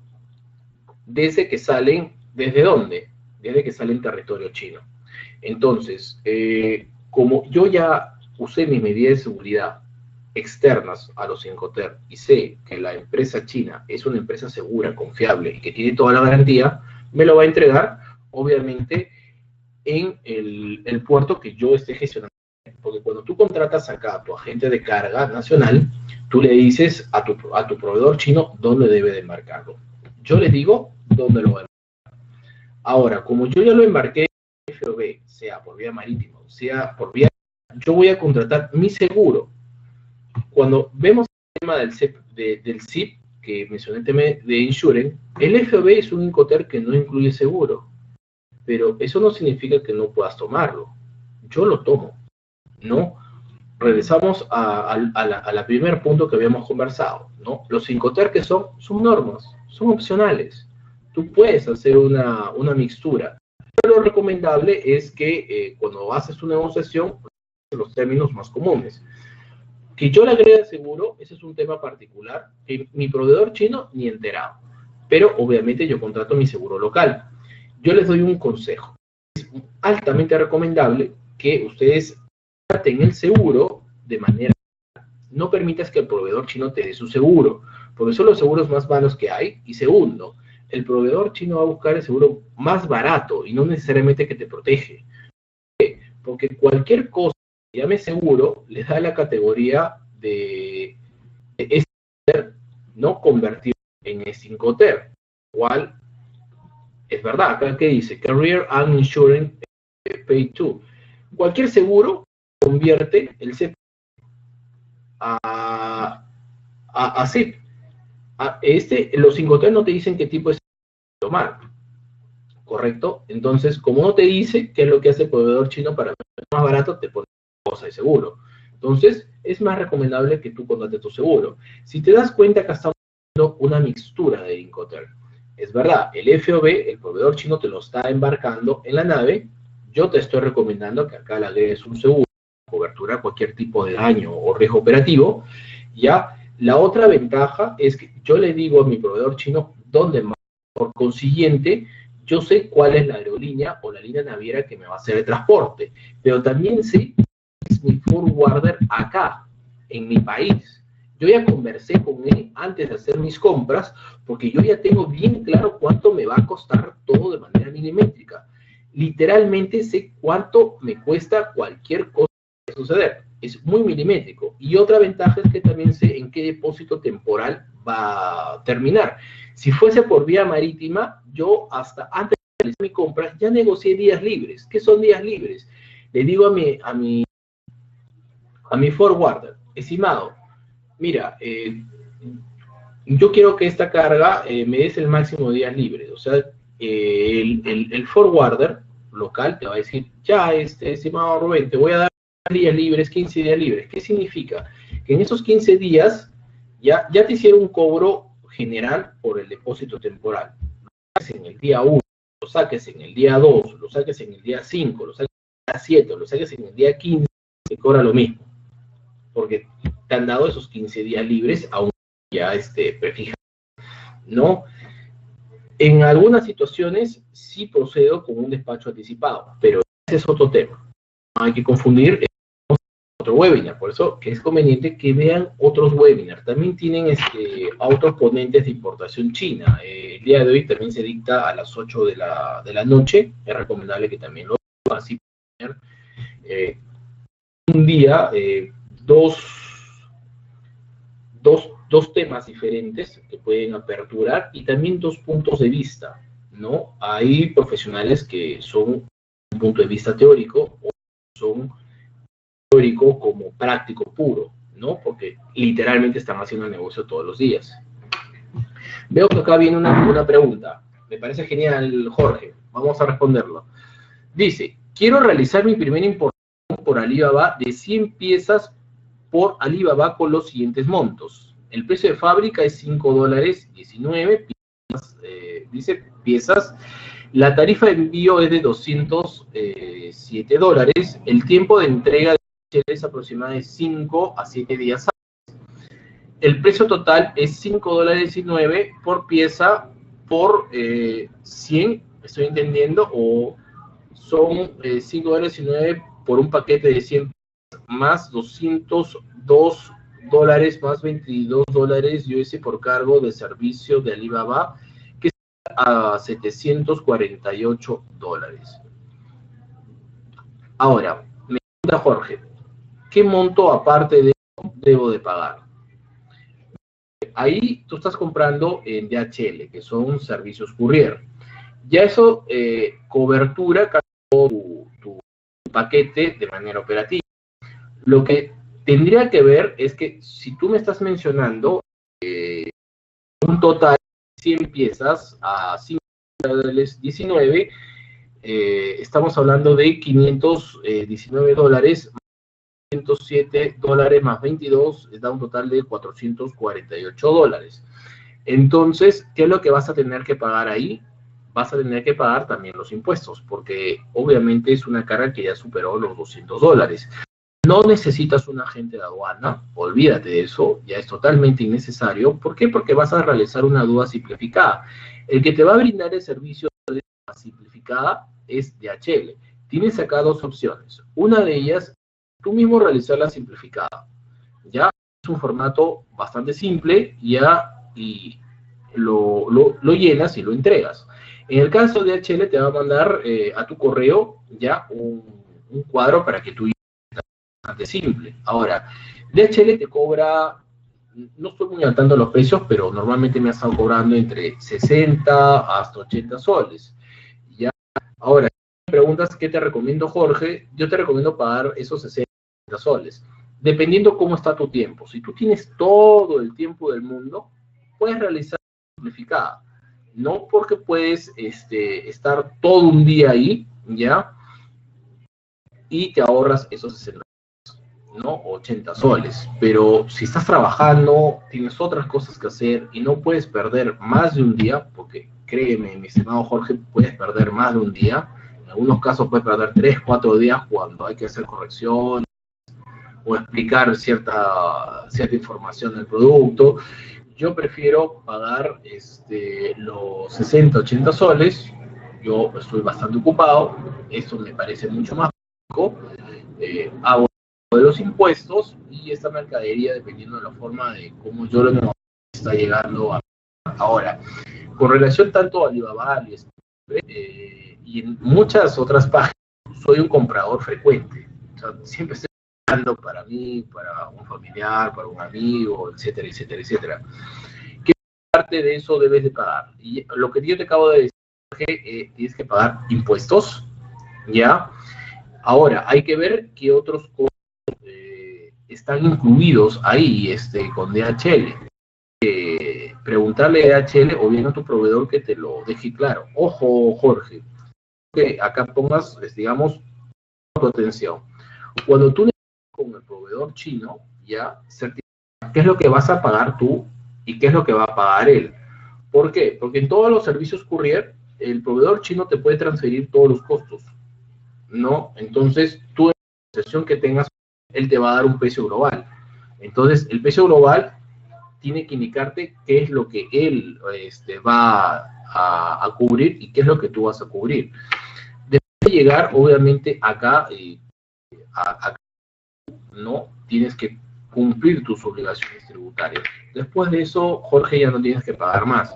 desde que salen, ¿desde dónde? Desde que sale en territorio chino. Entonces, como yo ya usé mis medidas de seguridad externas a los Incoterm y sé que la empresa china es una empresa segura, confiable y que tiene toda la garantía, me lo va a entregar, obviamente, en el puerto que yo esté gestionando. Porque cuando tú contratas acá a tu agente de carga nacional, tú le dices a tu proveedor chino dónde debe de embarcarlo. Yo le digo dónde lo va a embarcar. Ahora, como yo ya lo embarqué en FOB, sea por vía marítima, sea por vía, yo voy a contratar mi seguro. Cuando vemos el tema del CIP, que mencioné el tema de Insurance, el FOB es un Incoterm que no incluye seguro, pero eso no significa que no puedas tomarlo. Yo lo tomo, ¿no? Regresamos a la primer punto que habíamos conversado, ¿no? Los Incoterm que son normas, son opcionales. Tú puedes hacer una mixtura. Pero lo recomendable es que cuando haces una negociación, los términos más comunes. Que yo le agregue seguro, ese es un tema particular, que mi proveedor chino ni enterado. Pero obviamente yo contrato mi seguro local. Yo les doy un consejo. Es altamente recomendable que ustedes traten el seguro de manera... No permitas que el proveedor chino te dé su seguro, porque son los seguros más malos que hay. Y segundo, el proveedor chino va a buscar el seguro más barato y no necesariamente que te protege. ¿Por qué? Porque cualquier cosa que llame seguro le da la categoría de no convertido en Incoterm, cual es verdad. Acá que dice Carrier and Insurance Pay to. Cualquier seguro convierte el CP a SIP. Los Incoterm no te dicen qué tipo de seguro tomar, ¿correcto? Entonces, como no te dice qué es lo que hace el proveedor chino para más barato, te pone cosa de seguro. Entonces, es más recomendable que tú contrates tu seguro. Si te das cuenta que estamos haciendo una mixtura de Incoterm, es verdad, el FOB, el proveedor chino te lo está embarcando en la nave. Yo te estoy recomendando que acá le agregues un seguro, cobertura a cualquier tipo de daño o riesgo operativo. Ya, la otra ventaja es que yo le digo a mi proveedor chino dónde más. Por consiguiente, yo sé cuál es la aerolínea o la línea naviera que me va a hacer el transporte, pero también sé cuál es mi forwarder acá, en mi país. Yo ya conversé con él antes de hacer mis compras, porque yo ya tengo bien claro cuánto me va a costar todo de manera milimétrica. Literalmente sé cuánto me cuesta cualquier cosa que pueda suceder. Es muy milimétrico. Y otra ventaja es que también sé en qué depósito temporal va a terminar. Si fuese por vía marítima, yo hasta antes de realizar mi compra ya negocié días libres. ¿Qué son días libres? Le digo a mi forwarder, estimado, mira, yo quiero que esta carga me des el máximo de días libres. O sea, el forwarder local te va a decir, ya, estimado Rubén, te voy a dar días libres, 15 días libres. ¿Qué significa? Que en esos 15 días ya te hicieron un cobro general por el depósito temporal. Lo saques en el día 1, lo saques en el día 2, lo saques en el día 5, lo saques en el día 7, lo saques en el día 15, te cobra lo mismo. Porque te han dado esos 15 días libres aún ya prefijado, ¿no? En algunas situaciones sí procedo con un despacho anticipado, pero ese es otro tema. No hay que confundir otro webinar, por eso que es conveniente que vean otros webinars. También tienen otros ponentes de importación china. El día de hoy también se dicta a las 8 de la noche. Es recomendable que también lo hagan, así un día dos temas diferentes que pueden aperturar y también dos puntos de vista, ¿no? Hay profesionales que son un punto de vista teórico o son teórico como práctico puro, ¿no? Porque literalmente están haciendo el negocio todos los días. Veo que acá viene una pregunta. Me parece genial, Jorge. Vamos a responderlo. Dice, quiero realizar mi primera importación por Alibaba de 100 piezas por Alibaba con los siguientes montos. El precio de fábrica es $5.19, dice piezas. La tarifa de envío es de $207. El tiempo de entrega es aproximadamente 5 a 7 días. El precio total es $5.19 por pieza por 100, estoy entendiendo, o son $5.19 por un paquete de 100 más $202 más $22 US por cargo de servicio de Alibaba, que es a $748. Ahora, me pregunta Jorge, ¿qué monto aparte de eso debo de pagar? Ahí tú estás comprando en DHL, que son servicios courier. Ya eso cobertura tu paquete de manera operativa. Lo que tendría que ver es que si tú me estás mencionando un total, si empiezas a 5 dólares 19, estamos hablando de 519 dólares, 107 dólares más 22, da un total de 448 dólares. Entonces, ¿qué es lo que vas a tener que pagar ahí? Vas a tener que pagar también los impuestos, porque obviamente es una carga que ya superó los 200 dólares. No necesitas un agente de aduana, olvídate de eso, ya es totalmente innecesario. ¿Por qué? Porque vas a realizar una aduana simplificada. El que te va a brindar el servicio de aduana simplificada es DHL. Tienes acá dos opciones. Una de ellas, tú mismo realizar la simplificada. Ya es un formato bastante simple, ya, y lo llenas y lo entregas. En el caso de DHL te va a mandar a tu correo ya un cuadro para que tú llenes, bastante simple. Ahora, DHL te cobra, no estoy muy al tanto de los precios, pero normalmente me ha estado cobrando entre 60 hasta 80 soles. ¿Ya? Ahora, si me preguntas qué te recomiendo, Jorge, yo te recomiendo pagar esos 60 soles, dependiendo cómo está tu tiempo. Si tú tienes todo el tiempo del mundo, puedes realizar simplificada. No porque puedes estar todo un día ahí, ¿ya? Y te ahorras esos 60, ¿no? 80 soles. Pero si estás trabajando, tienes otras cosas que hacer y no puedes perder más de un día, porque créeme, mi estimado Jorge, puedes perder más de un día. En algunos casos puedes perder 3, 4 días cuando hay que hacer correcciones o explicar cierta información del producto. Yo prefiero pagar los 60, 80 soles. Yo estoy bastante ocupado, eso me parece mucho más práctico. Hago de los impuestos y esta mercadería, dependiendo de la forma de cómo yo lo negocio, está llegando a ahora. Con relación tanto a Alibaba y en muchas otras páginas, soy un comprador frecuente. O sea, siempre estoy comprando para mí, para un familiar, para un amigo, etcétera, etcétera, etcétera. ¿Qué parte de eso debes de pagar? Y lo que yo te acabo de decir, que tienes que pagar impuestos, ¿ya? Ahora, hay que ver qué otros costos están incluidos ahí con DHL. Preguntarle a DHL o bien a tu proveedor que te lo deje claro. Ojo, Jorge, que acá pongas, digamos, atención. Cuando tú con el proveedor chino, ya, ¿qué es lo que vas a pagar tú y qué es lo que va a pagar él? ¿Por qué? Porque en todos los servicios courier, el proveedor chino te puede transferir todos los costos, ¿no? Entonces, tú en la negociación que tengas, él te va a dar un precio global. Entonces, el precio global tiene que indicarte qué es lo que él va a cubrir y qué es lo que tú vas a cubrir. Después de llegar, obviamente, acá, no tienes que cumplir tus obligaciones tributarias. Después de eso, Jorge, ya no tienes que pagar más.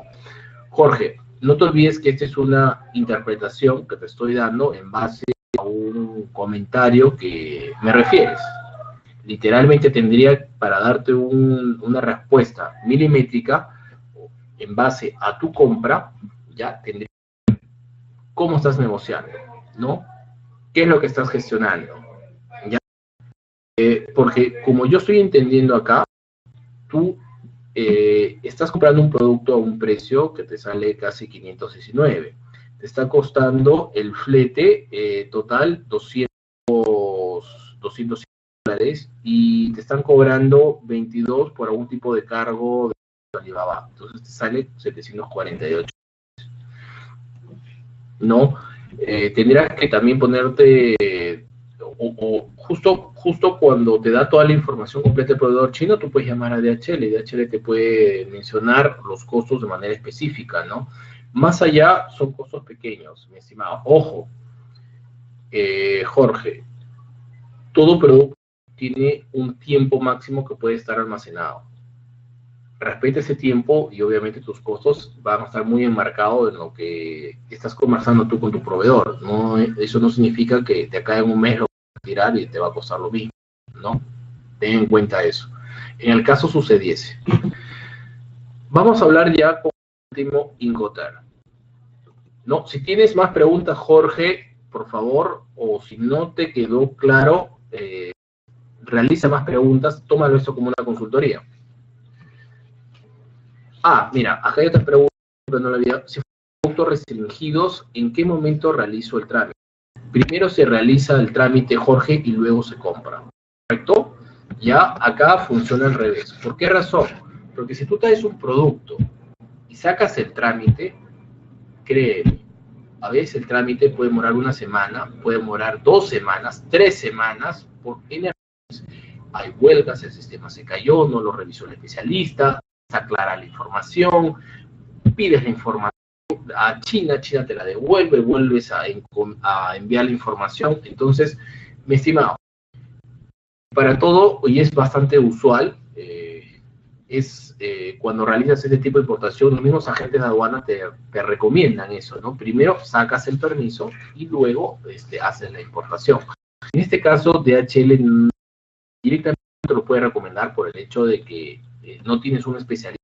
Jorge, no te olvides que esta es una interpretación que te estoy dando en base a un comentario que me refieres. Literalmente tendría, para darte una respuesta milimétrica, en base a tu compra, ya tendría cómo estás negociando, ¿no? ¿Qué es lo que estás gestionando? ¿Ya? Porque como yo estoy entendiendo acá, tú estás comprando un producto a un precio que te sale casi 519. Te está costando el flete total 200 dólares y te están cobrando 22 por algún tipo de cargo de Alibaba. Entonces te sale 748. ¿No? Tendrás que también ponerte justo cuando te da toda la información completa el proveedor chino, tú puedes llamar a DHL y DHL te puede mencionar los costos de manera específica, ¿no? Más allá son costos pequeños, mi estimado. Ojo, Jorge, todo producto tiene un tiempo máximo que puede estar almacenado. Respeta ese tiempo y obviamente tus costos van a estar muy enmarcados en lo que estás conversando tú con tu proveedor. ¿No? Eso no significa que de acá en un mes lo vas a tirar y te va a costar lo mismo, ¿no? Ten en cuenta eso. En el caso sucediese. Vamos a hablar ya con el último Incoterm. ¿No? Si tienes más preguntas, Jorge, por favor, o si no te quedó claro, realiza más preguntas, tómalo esto como una consultoría. Mira, acá hay otra pregunta, pero no la había. Si fueron productos restringidos, ¿en qué momento realizo el trámite? Primero se realiza el trámite, Jorge, y luego se compra, ¿correcto? Ya acá funciona al revés. ¿Por qué razón? Porque si tú traes un producto y sacas el trámite, créeme, a veces el trámite puede demorar una semana, puede demorar 2 semanas, 3 semanas, por N razones. Hay huelgas, el sistema se cayó, no lo revisó el especialista, se aclara la información, pides la información a China, China te la devuelve, vuelves a enviar la información. Entonces, mi estimado, para todo, y es bastante usual, cuando realizas este tipo de importación, los mismos agentes de aduana te recomiendan eso, ¿no? Primero sacas el permiso y luego haces la importación. En este caso, DHL directamente te lo puede recomendar por el hecho de que no tienes un especialista.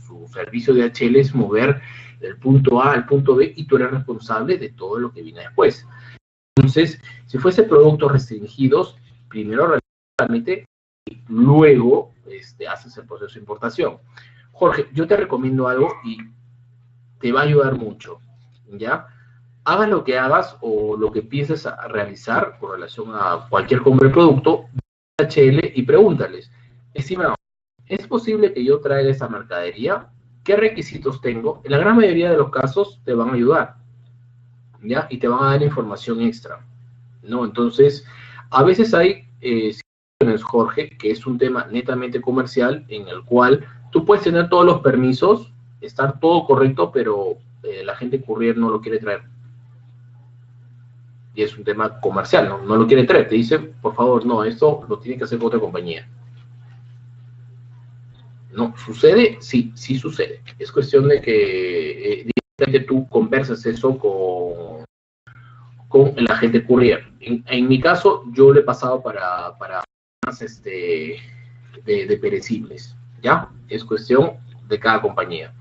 Su servicio de DHL es mover del punto A al punto B y tú eres responsable de todo lo que viene después. Entonces, si fuese productos restringidos, primero realizas el trámite y luego haces el proceso de importación. Jorge, yo te recomiendo algo y te va a ayudar mucho, ¿ya? Hagas lo que hagas o lo que pienses a realizar con relación a cualquier compra de producto, DHL y pregúntales, estimado, ¿es posible que yo traiga esa mercadería? ¿Qué requisitos tengo? En la gran mayoría de los casos te van a ayudar, ¿ya? Y te van a dar información extra, ¿no? Entonces, a veces hay situaciones, Jorge, que es un tema netamente comercial en el cual tú puedes tener todos los permisos, estar todo correcto, pero la gente courier no lo quiere traer. Y es un tema comercial, ¿no? No lo quiere traer. Te dice, por favor, no, esto lo tiene que hacer otra compañía. ¿No? ¿Sucede? Sí, sí sucede. Es cuestión de que directamente tú conversas eso con el agente courier. En mi caso, yo le he pasado para más de perecibles, ¿ya? Es cuestión de cada compañía.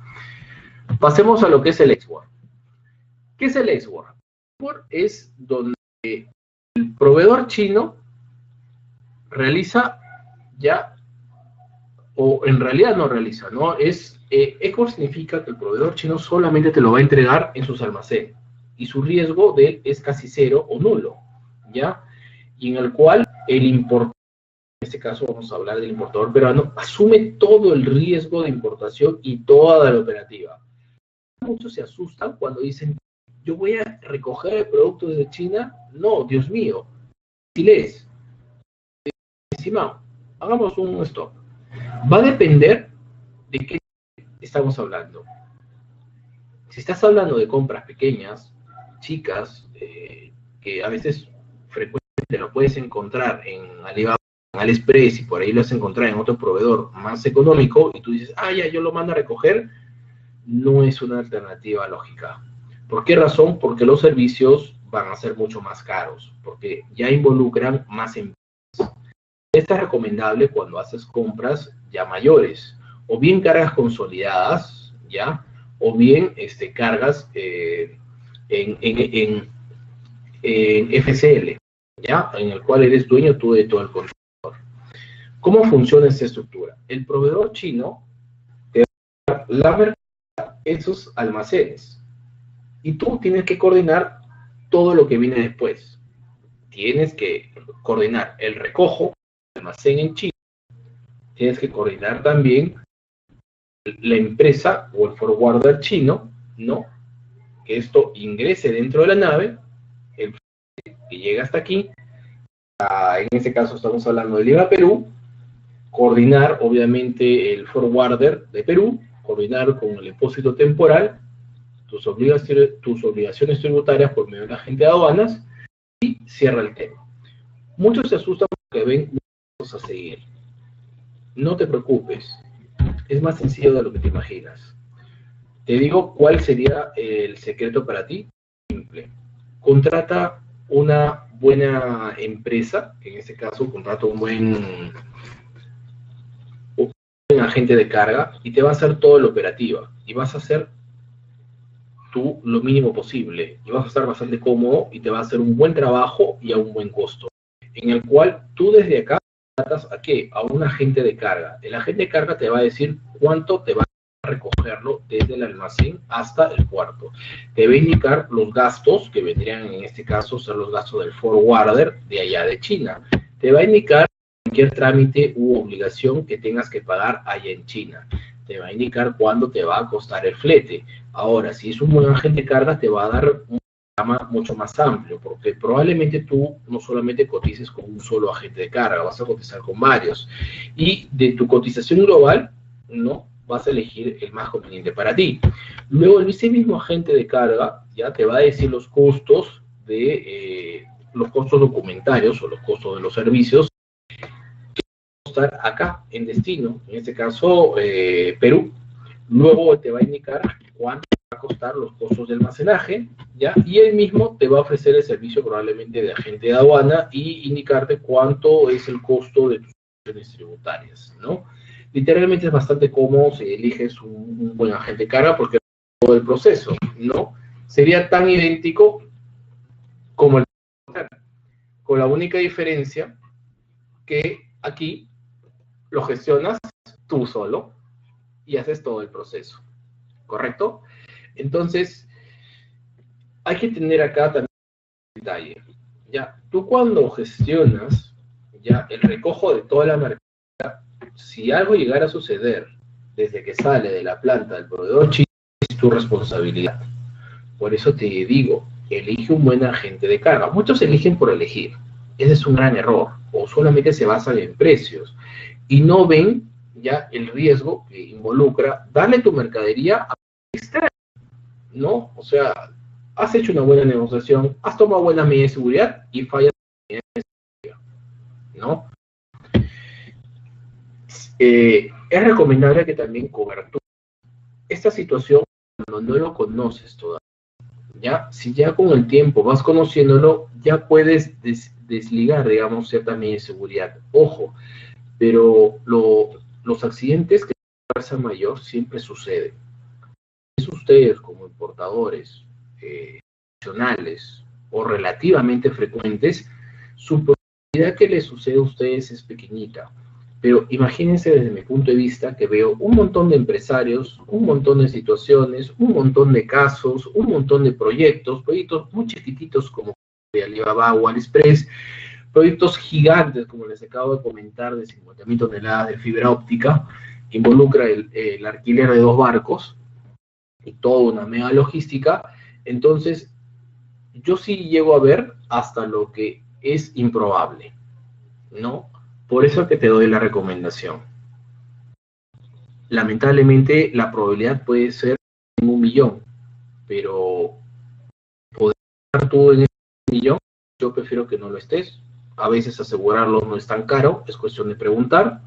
Pasemos a lo que es el export. ¿Qué es el export? El export es donde el proveedor chino realiza ya, o en realidad no realiza, ¿no? Export significa que el proveedor chino solamente te lo va a entregar en sus almacenes y su riesgo de él es casi cero o nulo, ¿ya? Y en el cual el importador, en este caso vamos a hablar del importador peruano, asume todo el riesgo de importación y toda la operativa. Muchos se asustan cuando dicen, yo voy a recoger el producto desde China. No, Dios mío, si lees, estimado, hagamos un stop. Va a depender de qué estamos hablando. Si estás hablando de compras pequeñas, chicas, que a veces frecuentemente lo puedes encontrar en Alibaba, en AliExpress, y por ahí lo vas a encontrar en otro proveedor más económico, y tú dices, ya, yo lo mando a recoger, no es una alternativa lógica. ¿Por qué razón? Porque los servicios van a ser mucho más caros, porque ya involucran más empresas. Esto es recomendable cuando haces compras ya mayores, o bien cargas consolidadas, ¿ya? O bien cargas en FCL, ¿ya? En el cual eres dueño tú de todo el control. ¿Cómo funciona esta estructura? El proveedor chino te va a dar la mercancía, esos almacenes, y tú tienes que coordinar todo lo que viene después. Tienes que coordinar el recojo, el almacén en China, tienes que coordinar también la empresa o el forwarder chino, ¿no? Que esto ingrese dentro de la nave, el que llega hasta aquí, en este caso estamos hablando de Lima, Perú, coordinar obviamente el forwarder de Perú, coordinar con el depósito temporal, tus obligaciones tributarias por medio de la agente de aduanas, y cierra el tema. Muchos se asustan porque ven cosas a seguir. No te preocupes, es más sencillo de lo que te imaginas. Te digo cuál sería el secreto para ti. Simple. Contrata una buena empresa, en este caso contrata un buen agente de carga y te va a hacer toda la operativa y vas a hacer tú lo mínimo posible y vas a estar bastante cómodo y te va a hacer un buen trabajo y a un buen costo, en el cual tú desde acá tratas a qué, a un agente de carga. El agente de carga te va a decir cuánto te va a recogerlo desde el almacén hasta el puerto. Te va a indicar los gastos, que vendrían en este caso ser los gastos del forwarder de allá de China. Te va a indicar cualquier trámite u obligación que tengas que pagar allá en China. Te va a indicar cuándo te va a costar el flete. Ahora, si es un buen agente de carga, te va a dar un programa mucho más amplio, porque probablemente tú no solamente cotices con un solo agente de carga, vas a cotizar con varios. Y de tu cotización global, no vas a elegir el más conveniente para ti. Luego, ese mismo agente de carga ya te va a decir los costos los costos documentarios o los costos de los servicios acá en destino, en este caso Perú. Luego te va a indicar cuánto va a costar los costos de almacenaje, ¿ya? Y él mismo te va a ofrecer el servicio probablemente de agente de aduana y indicarte cuánto es el costo de tus opciones tributarias, ¿no? Literalmente es bastante cómodo si eliges un buen agente de carga porque todo el proceso, ¿no? Sería tan idéntico como el con la única diferencia que aquí lo gestionas tú solo y haces todo el proceso, ¿correcto? Entonces, hay que tener acá también un detalle, ¿ya? Tú cuando gestionas, ya, el recojo de toda la mercancía, si algo llegara a suceder desde que sale de la planta del proveedor chino, es tu responsabilidad. Por eso te digo, elige un buen agente de carga. Muchos eligen por elegir. Ese es un gran error. O solamente se basan en precios y no ven ya el riesgo que involucra darle tu mercadería a externo, ¿no? O sea, has hecho una buena negociación, has tomado buenas medidas de seguridad y fallas en medidas de seguridad, ¿no? Es recomendable que también cobertura esta situación cuando no lo conoces todavía, ¿ya? Si ya con el tiempo vas conociéndolo, ya puedes desligar, digamos, ciertas medidas de seguridad. Ojo, pero los accidentes que fuerza mayor siempre suceden. Es ustedes como importadores nacionales o relativamente frecuentes, su probabilidad que les suceda a ustedes es pequeñita. Pero imagínense desde mi punto de vista que veo un montón de empresarios, un montón de situaciones, un montón de casos, un montón de proyectos muy chiquititos como de Alibaba o AliExpress, proyectos gigantes, como les acabo de comentar, de 50.000 toneladas de fibra óptica, que involucra el alquiler de 2 barcos y toda una mega logística. Entonces, yo sí llego a ver hasta lo que es improbable, ¿no? Por eso es que te doy la recomendación. Lamentablemente, la probabilidad puede ser en 1 millón, pero poder estar tú en ese 1 millón, yo prefiero que no lo estés. A veces asegurarlo no es tan caro, es cuestión de preguntar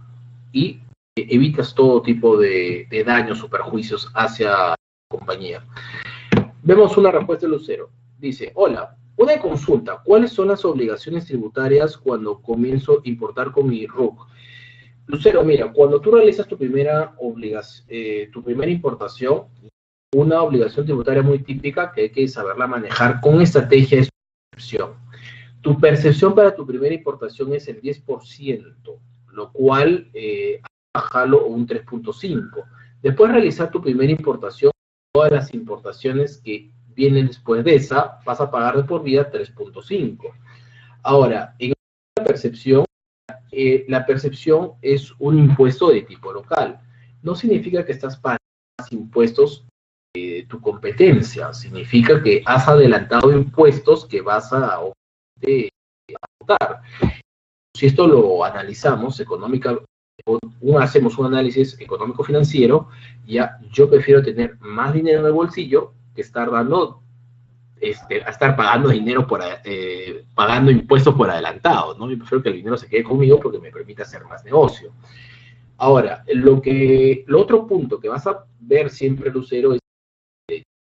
y evitas todo tipo de daños o perjuicios hacia la compañía. Vemos una respuesta de Lucero. Dice, hola, una consulta, ¿cuáles son las obligaciones tributarias cuando comienzo a importar con mi RUC? Lucero, mira, cuando tú realizas tu primera importación, una obligación tributaria muy típica que hay que saberla manejar con estrategia es percepción. Tu percepción para tu primera importación es el 10%, lo cual bajarlo un 3.5%. Después de realizar tu primera importación, todas las importaciones que vienen después de esa, vas a pagar de por vida 3.5%. Ahora, en la percepción es un impuesto de tipo local. No significa que estás pagando más impuestos de tu competencia, significa que has adelantado impuestos que vas a votar. Si esto lo analizamos económicamente, hacemos un análisis económico-financiero, ya yo prefiero tener más dinero en el bolsillo que estar pagando dinero pagando impuestos por adelantado, ¿no? Yo prefiero que el dinero se quede conmigo porque me permite hacer más negocio. Ahora, lo otro punto que vas a ver siempre, Lucero, es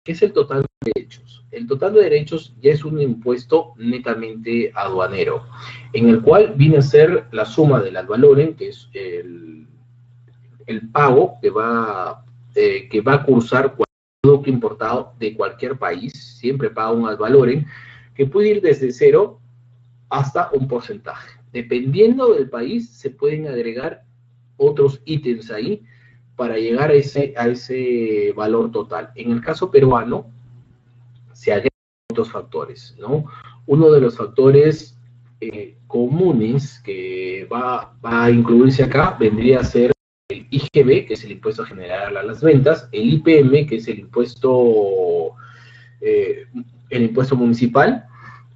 ¿qué es el total de derechos? El total de derechos ya es un impuesto netamente aduanero, en el cual viene a ser la suma del ad valorem, que es el pago que va a cursar cualquier producto importado de cualquier país, siempre paga un ad valorem, que puede ir desde 0 hasta un porcentaje. Dependiendo del país, se pueden agregar otros ítems ahí, para llegar a ese valor total. En el caso peruano, se agregan otros factores, ¿no? Uno de los factores comunes que va a incluirse acá vendría a ser el IGB, que es el impuesto general a las ventas, el IPM, que es el impuesto municipal.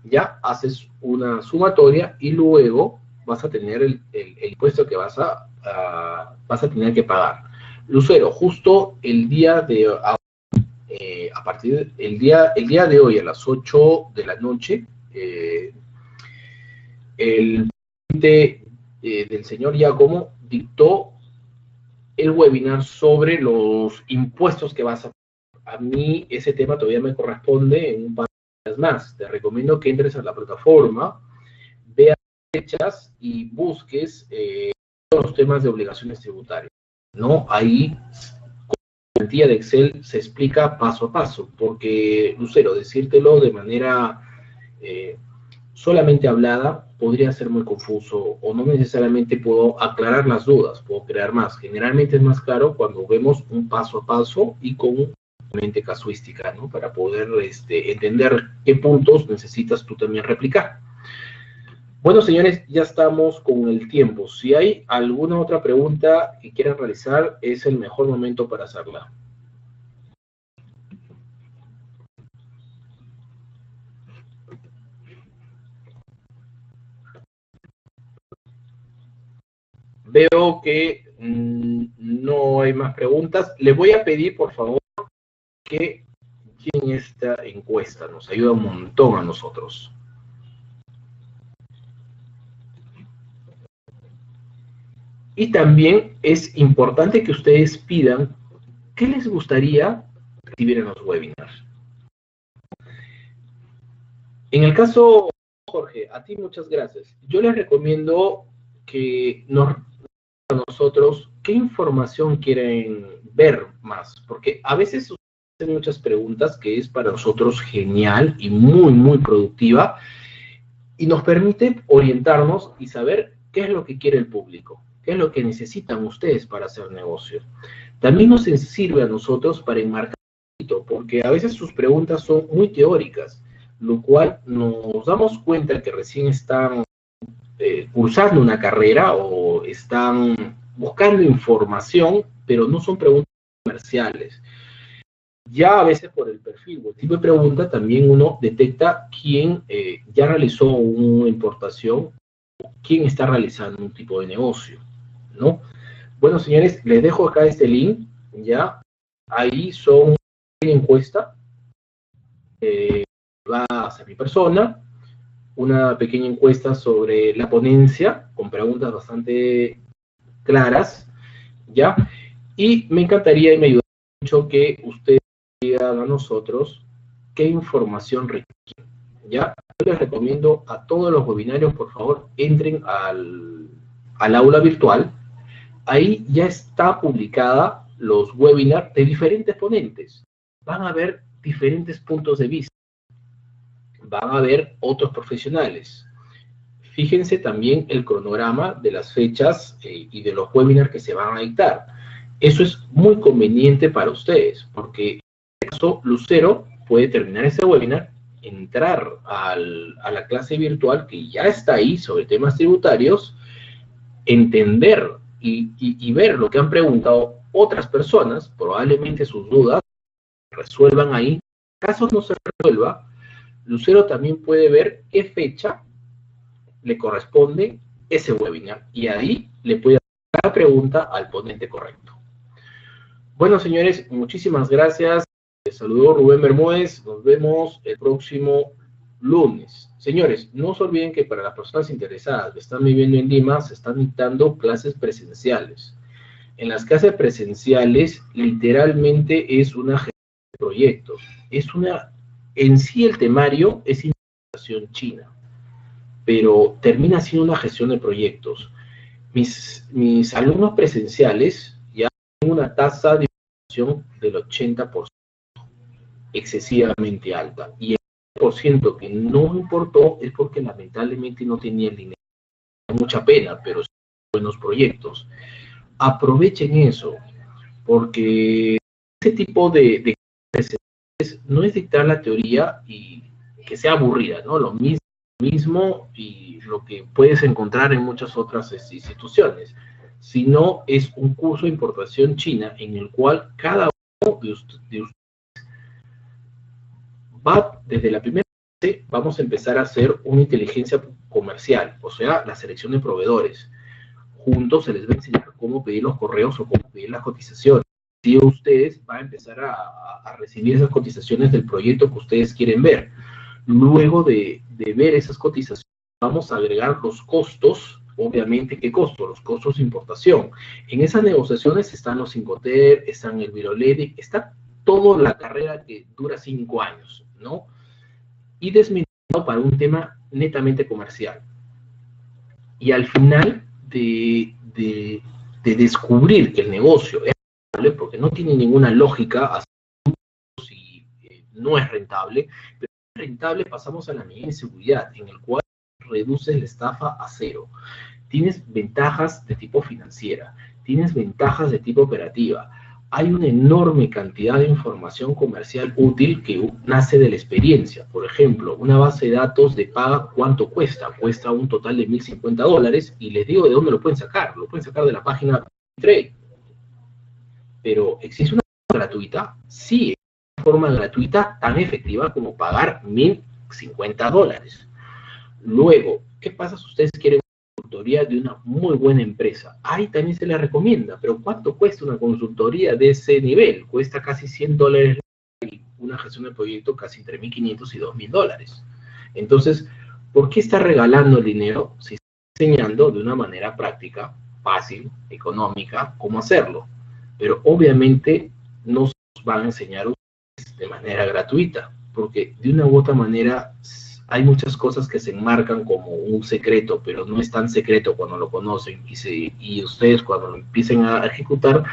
Ya haces una sumatoria y luego vas a tener el impuesto que vas a tener que pagar. Lucero, justo el día de a partir del día de hoy a las 8 de la noche, el presidente del señor Giacomo dictó el webinar sobre los impuestos que vas a pagar. A mí ese tema todavía me corresponde en un par de días más. Te recomiendo que entres a la plataforma, veas fechas y busques todos los temas de obligaciones tributarias, ¿no? Ahí, con la plantilla de Excel se explica paso a paso, porque, Lucero, decírtelo de manera solamente hablada podría ser muy confuso, o no necesariamente puedo aclarar las dudas, puedo crear más. Generalmente es más claro cuando vemos un paso a paso y con mente casuística, ¿no? Para poder entender qué puntos necesitas tú también replicar. Bueno, señores, ya estamos con el tiempo. Si hay alguna otra pregunta que quieran realizar, es el mejor momento para hacerla. Veo que no hay más preguntas. Les voy a pedir, por favor, que llenen esta encuesta. Nos ayuda un montón a nosotros. Y también es importante que ustedes pidan qué les gustaría recibir en los webinars. En el caso, Jorge, a ti muchas gracias. Yo les recomiendo que nos a nosotros qué información quieren ver más, porque a veces hacen muchas preguntas que es para nosotros genial y muy, muy productiva, y nos permite orientarnos y saber qué es lo que quiere el público, qué es lo que necesitan ustedes para hacer negocio. También nos sirve a nosotros para enmarcar, porque a veces sus preguntas son muy teóricas, lo cual nos damos cuenta que recién están cursando una carrera o están buscando información, pero no son preguntas comerciales. Ya a veces por el perfil o el tipo de pregunta también uno detecta quién ya realizó una importación, quién está realizando un tipo de negocio, ¿no? Bueno, señores, les dejo acá este link, ya. Ahí son una encuesta, va hacia mi persona, una pequeña encuesta sobre la ponencia, con preguntas bastante claras, ¿ya? Y me encantaría y me ayudaría mucho que ustedes digan a nosotros qué información requieren, ¿ya? Yo les recomiendo a todos los webinarios, por favor, entren al aula virtual. Ahí ya está publicada los webinars de diferentes ponentes. Van a ver diferentes puntos de vista. Van a ver otros profesionales. Fíjense también el cronograma de las fechas y de los webinars que se van a dictar. Eso es muy conveniente para ustedes, porque en este caso Lucero puede terminar ese webinar, entrar a la clase virtual que ya está ahí sobre temas tributarios, entender y ver lo que han preguntado otras personas, probablemente sus dudas resuelvan ahí. Caso no se resuelva, Lucero también puede ver qué fecha le corresponde ese webinar y ahí le puede dar la pregunta al ponente correcto. Bueno, señores, muchísimas gracias. Les saludó Rubén Bermúdez. Nos vemos el próximo lunes. Señores, no se olviden que para las personas interesadas que están viviendo en Lima se están dictando clases presenciales. En las clases presenciales, literalmente es una gestión de proyectos. En sí el temario es implementación china, pero termina siendo una gestión de proyectos. Mis alumnos presenciales ya tienen una tasa de implementación del 80%, excesivamente alta. Y el 1% que no importó es porque lamentablemente no tenía el dinero. Hay mucha pena, pero son buenos proyectos. Aprovechen eso. porque ese tipo de no es dictar la teoría y que sea aburrida, ¿no? Lo mismo y lo que puedes encontrar en muchas otras instituciones, sino es un curso de importación china en el cual cada uno de ustedes va desde la primera fase, vamos a empezar a hacer una inteligencia comercial, o sea, la selección de proveedores. Juntos se les va a enseñar cómo pedir los correos o cómo pedir las cotizaciones. Si ustedes van a empezar a recibir esas cotizaciones del proyecto que ustedes quieren ver. Luego de ver esas cotizaciones, vamos a agregar los costos. Obviamente, ¿qué costo? Los costos de importación. En esas negociaciones están los Incoterm, están el Viroledic, está toda la carrera que dura 5 años, ¿no? Y desminado para un tema netamente comercial. Y al final de descubrir que el negocio es rentable, porque no tiene ninguna lógica si no es rentable, pero si es rentable pasamos a la medida de seguridad, en el cual reduces la estafa a cero. Tienes ventajas de tipo financiera, tienes ventajas de tipo operativa. Hay una enorme cantidad de información comercial útil que nace de la experiencia. Por ejemplo, una base de datos de paga, ¿cuánto cuesta? Cuesta un total de $1,050 y les digo de dónde lo pueden sacar. Lo pueden sacar de la página Trade. Pero ¿existe una forma gratuita? Sí, es una forma gratuita tan efectiva como pagar $1,050. Luego, ¿qué pasa si ustedes quieren consultoría de una muy buena empresa? Ahí también se les recomienda, pero ¿cuánto cuesta una consultoría de ese nivel? Cuesta casi $100 y una gestión de proyecto casi entre $1,500 y $2,000. Entonces, ¿por qué está regalando el dinero si está enseñando de una manera práctica, fácil, económica, cómo hacerlo? Pero obviamente no se van a enseñar de manera gratuita, porque de una u otra manera hay muchas cosas que se enmarcan como un secreto, pero no es tan secreto cuando lo conocen y ustedes cuando lo empiecen a ejecutar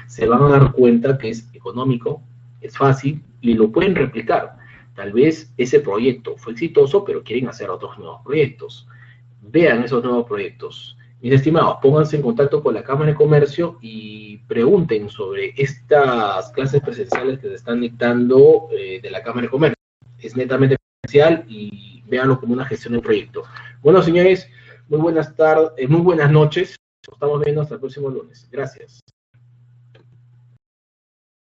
se van a dar cuenta que es económico, es fácil y lo pueden replicar. Tal vez ese proyecto fue exitoso, pero quieren hacer otros nuevos proyectos. Vean esos nuevos proyectos. Mis estimados, pónganse en contacto con la Cámara de Comercio y pregunten sobre estas clases presenciales que se están dictando de la Cámara de Comercio. Es netamente presencial y véanlo como una gestión de proyecto. Bueno, señores, muy buenas tardes, muy buenas noches. Nos estamos viendo hasta el próximo lunes. Gracias.